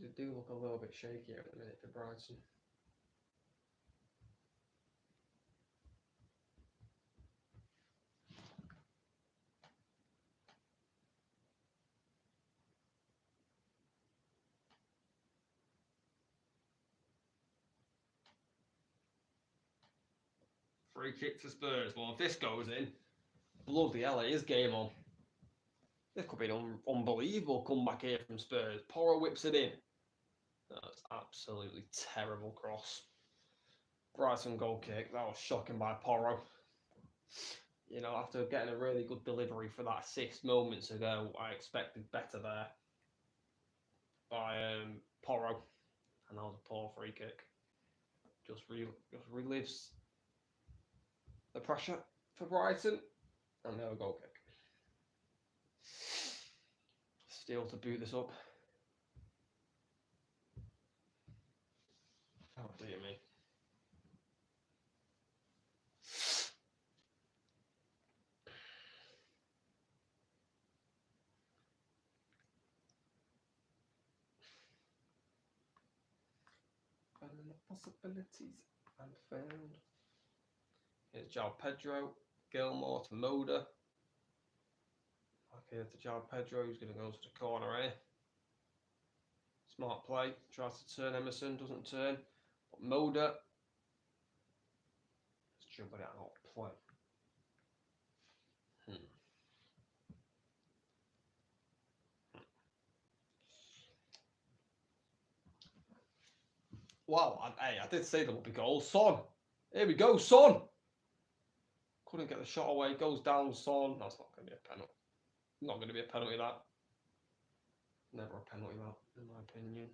They do look a little bit shaky at the minute for Brighton. Free kick to Spurs. Well, if this goes in, bloody hell, it is game on. This could be an unbelievable comeback here from Spurs. Porro whips it in. That's absolutely terrible cross. Brighton goal kick. That was shocking by Porro. you know, after getting a really good delivery for that assist moments ago, I expected better there by Porro, and that was a poor free kick. Just relives the pressure for Brighton, and now a goal kick. Steele to boot this up. Oh dear me. And then the possibilities unfound. Here's João Pedro, Gilmore to Moda. Okay, to João Pedro, who's going to go to the corner here. Smart play, tries to turn Emerson, doesn't turn. But Moda is jumping it out of play. Wow, I did say there would be goals. Son, here we go, Son. Couldn't get the shot away, goes down, Son. That's not going to be a penalty. Not going to be a penalty, that. Never a penalty, that, in my opinion.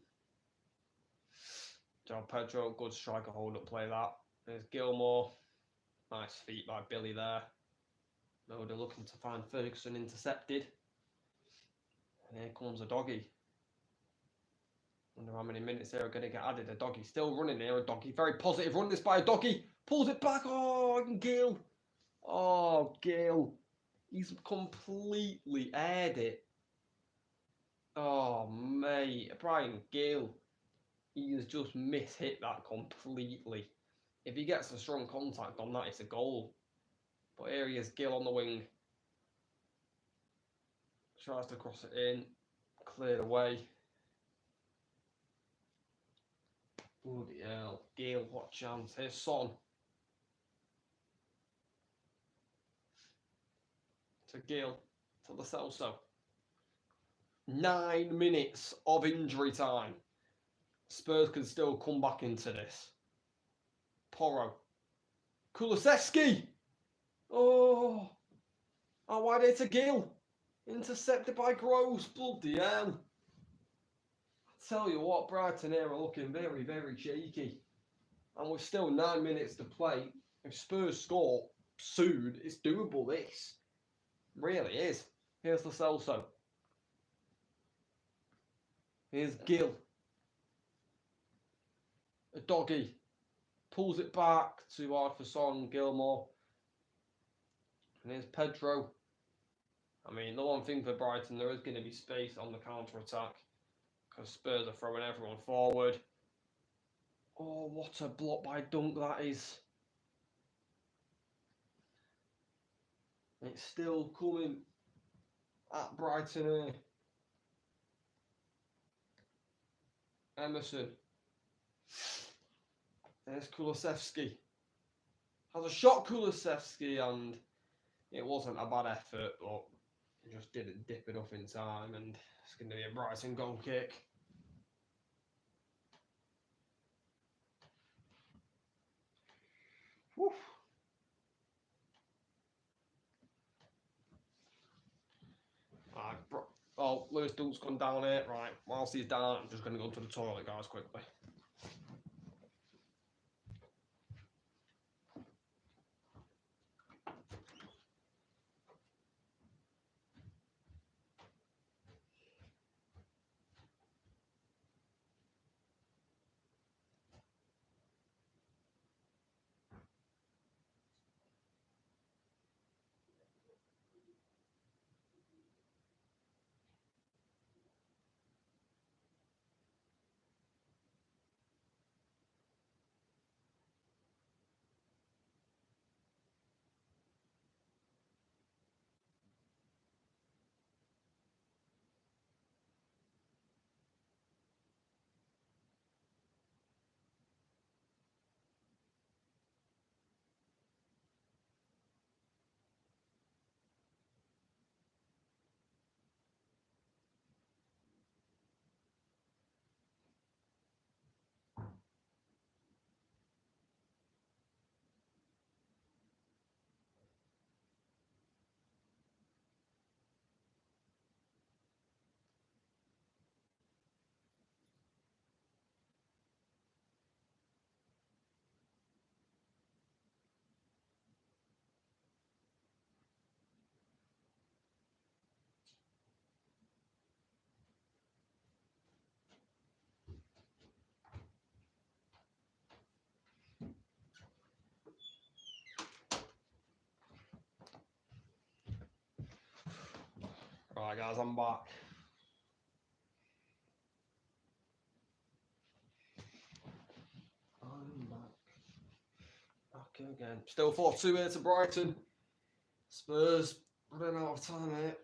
João Pedro, good striker, hold up play that. There's Gilmore. Nice feet by Billy there. Moda looking to find Ferguson intercepted. And here comes a doggy. Wonder how many minutes there are going to get added. A doggy still running here. A doggy, very positive run. This by a doggy. Pulls it back. Oh, Gill. Oh, Gill. He's completely aired it. Oh, mate. Brian Gill. He has just mishit that completely. If he gets a strong contact on that, it's a goal. But here he is, Gill on the wing. Tries to cross it in. Cleared away. Bloody hell. Gill, what chance. Here's Son. To Gill. To the Celso. 9 minutes of injury time. Spurs can still come back into this. Porro. Kulusevski. Oh. Oh, wide here to Gill. Intercepted by Gross. Bloody hell. I tell you what, Brighton here are looking very, very shaky. And with still 9 minutes to play, if Spurs score soon, it's doable, this. Really is. Here's the Celso. Here's Gill. A doggy. Pulls it back. Too hard for Son, Gilmore. And here's Pedro. I mean, the one thing for Brighton, there is going to be space on the counter-attack. Because Spurs are throwing everyone forward. Oh, what a block by Dunk that is. It's still coming at Brighton here. Emerson. There's Kulusevski. Has a shot, Kulusevski, and it wasn't a bad effort, but he just didn't dip enough in time, and it's going to be a Brighton goal kick. Whew. Right, oh, Lewis Dunk's gone down here. Right, whilst he's down, I'm just going to go to the toilet, guys, quickly. Right, guys, I'm back. I'm back. Back again. Still 4-2 here to Brighton. Spurs running out of time here.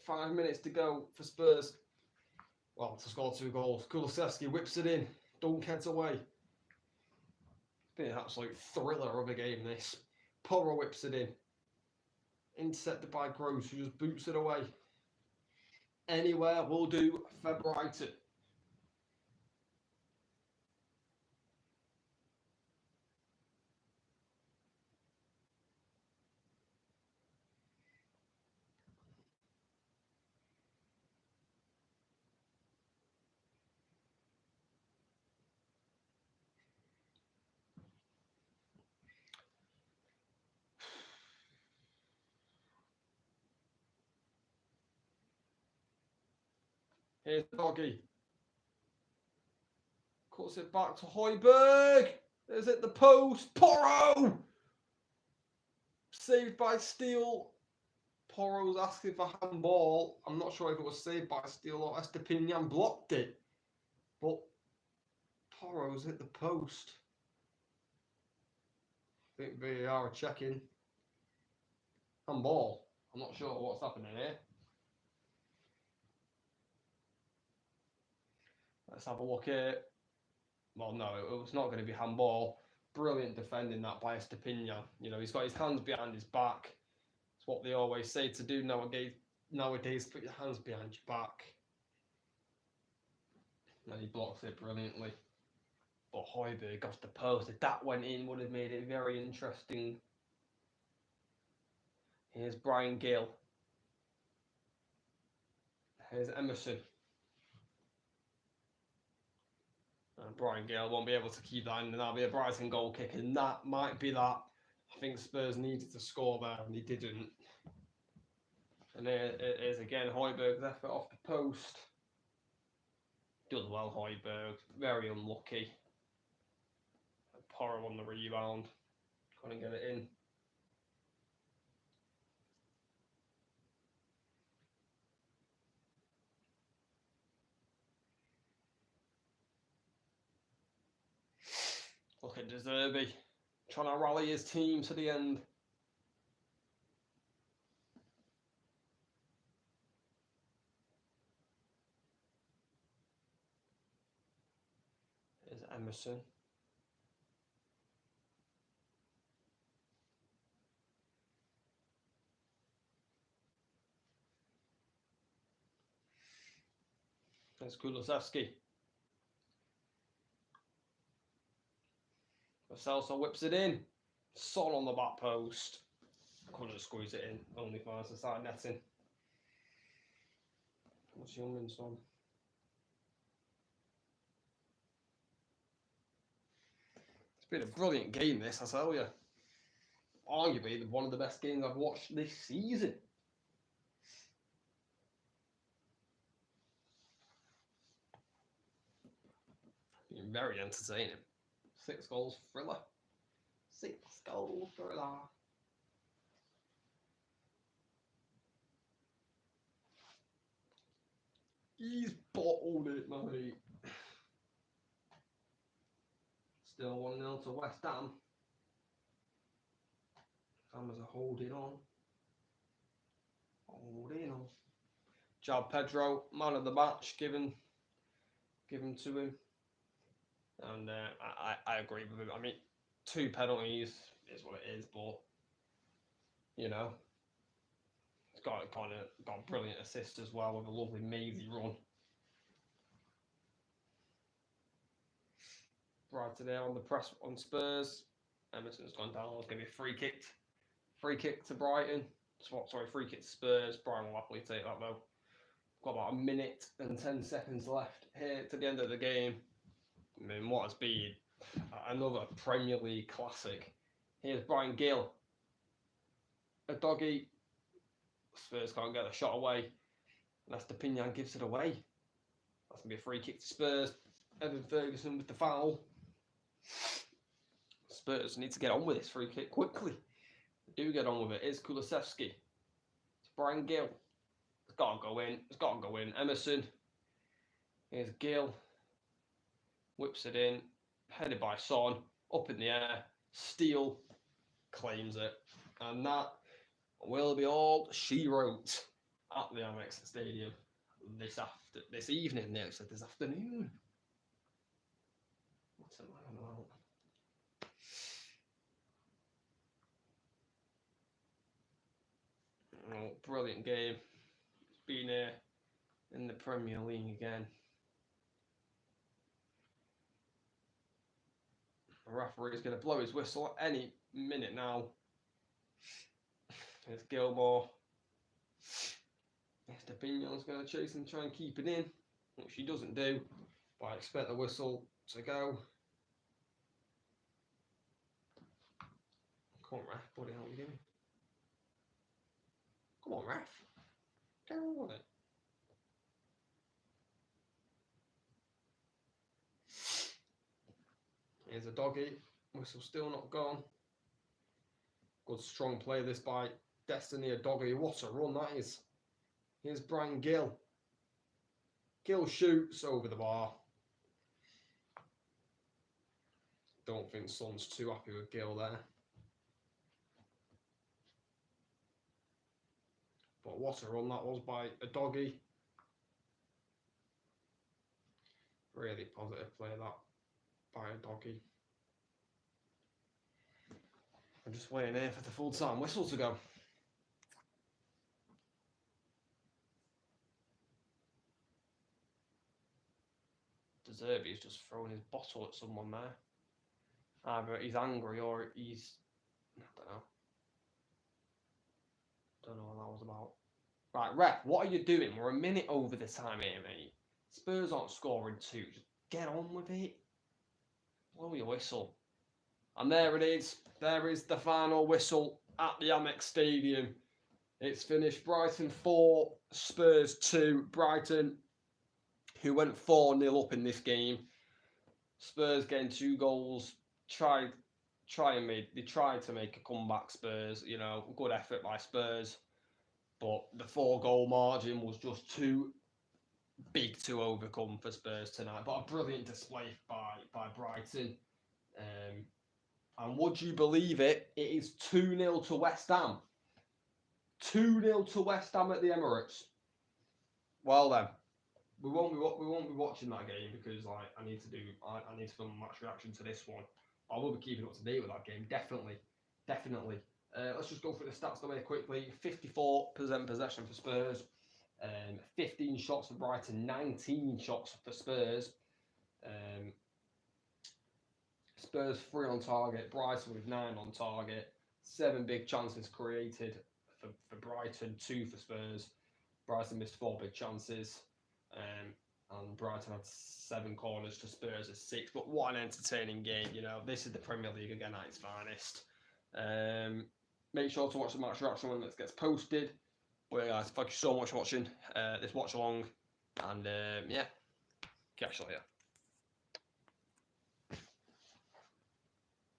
5 minutes to go for Spurs. Well, to score 2 goals. Kulusevski whips it in. Don't get away. It's been an absolute thriller of a game, this. Porro whips it in. Intercepted by Gross, who just boots it away. Anywhere will do for Brighton. Here's Doggy. Cuts it back to Højbjerg. Is it the post? Porro! Saved by Steele. Porro's asking for handball. I'm not sure if it was saved by Steele or Estepinian blocked it. But Porro's hit the post. I think VAR are checking. Handball. I'm not sure what's happening here. Let's have a look here. Well, no, it was not going to be handball. Brilliant defending that by Estepinian. You know, he's got his hands behind his back. It's what they always say to do nowadays, put your hands behind your back. And he blocks it brilliantly. But Højbjerg off the post. If that went in, would have made it very interesting. Here's Brian Gill. Here's Emerson. And Brian Gill won't be able to keep that in, and that'll be a Brighton goal kick, and that might be that. I think Spurs needed to score there, and he didn't. And there it is again, Højbjerg's effort off the post. Does well, Højbjerg. Very unlucky. Porro on the rebound. Couldn't get it in. Look at De Zerbi trying to rally his team to the end. There's Emerson. There's Kulusevski. Celso whips it in. Son on the back post. Couldn't squeeze it in. Only finds the side netting. What's Youngman's on? It's been a brilliant game, this, I tell you. Arguably one of the best games I've watched this season. Been very entertaining. 6 goals thriller. 6 goal thriller. He's bottled it, mate. Still 1-0 to West Ham. Hammers are holding on. Holding on. João Pedro, man of the match, given to him. And I agree with him. I mean, 2 penalties is what it is, but you know, he's got a brilliant assist as well with a lovely mazy run. Brighton there on the press on Spurs. Emerson's gone down. It's going to be a free kick to Brighton. Free kick to Spurs. Brighton will happily take that though. Got about 1 minute and 10 seconds left here to the end of the game. I mean, what has been another Premier League classic. Here's Brian Gill. A doggy. Spurs can't get a shot away. And Estepinian gives it away. That's going to be a free kick to Spurs. Evan Ferguson with the foul. Spurs need to get on with this free kick quickly. They do get on with it. Here's Kulusevski. It's Brian Gill. got to go in. It's got to go in. Emerson. Here's Gill. Whips it in. Headed by Son. Up in the air. Steele claims it. And that will be all she wrote at the Amex Stadium this evening. No, it's this afternoon. What's it like about? Oh, brilliant game. It's been here in the Premier League again. The referee is going to blow his whistle any minute now. There's Gilmore. Estepinion's going to chase and try and keep it in, which he doesn't do. But I expect the whistle to go. Come on, ref. What the hell are you doing? Come on, ref. Get on with it. Here's a doggy. Whistle still not gone. Good strong play this by Destiny Doggy. What a run that is. Here's Brian Gill. Gill shoots over the bar. Don't think Son's too happy with Gill there. But what a run that was by a doggy. Really positive play that by a doggy. I'm just waiting here for the full-time whistle to go. De Zerbi's just throwing his bottle at someone there. Either he's angry or he's... I don't know what that was about. Right, ref, what are you doing? We're a minute over the time here, mate. Spurs aren't scoring 2. Just get on with it. Blow your whistle. And there it is. There is the final whistle at the Amex Stadium. It's finished. Brighton 4, Spurs 2. Brighton, who went 4-0 up in this game. Spurs getting 2 goals. They tried to make a comeback, Spurs. You know, good effort by Spurs. But the 4-goal margin was just too big to overcome for Spurs tonight. But a brilliant display by Brighton. And would you believe it? It is 2-0 to West Ham. 2-0 to West Ham at the Emirates. Well then, we won't be watching that game because I need to film a match reaction to this one. I will be keeping up to date with that game. Definitely. Let's just go through the stats away quickly. 54% possession for Spurs. 15 shots for Brighton. 19 shots for Spurs. Spurs 3 on target. Brighton with 9 on target. 7 big chances created for Brighton. 2 for Spurs. Brighton missed 4 big chances. And Brighton had 7 corners to Spurs' 6. But what an entertaining game. You know, this is the Premier League again at its finest. Make sure to watch the match reaction when it gets posted. But yeah, guys, thank you so much for watching this watch along. And yeah, catch you later.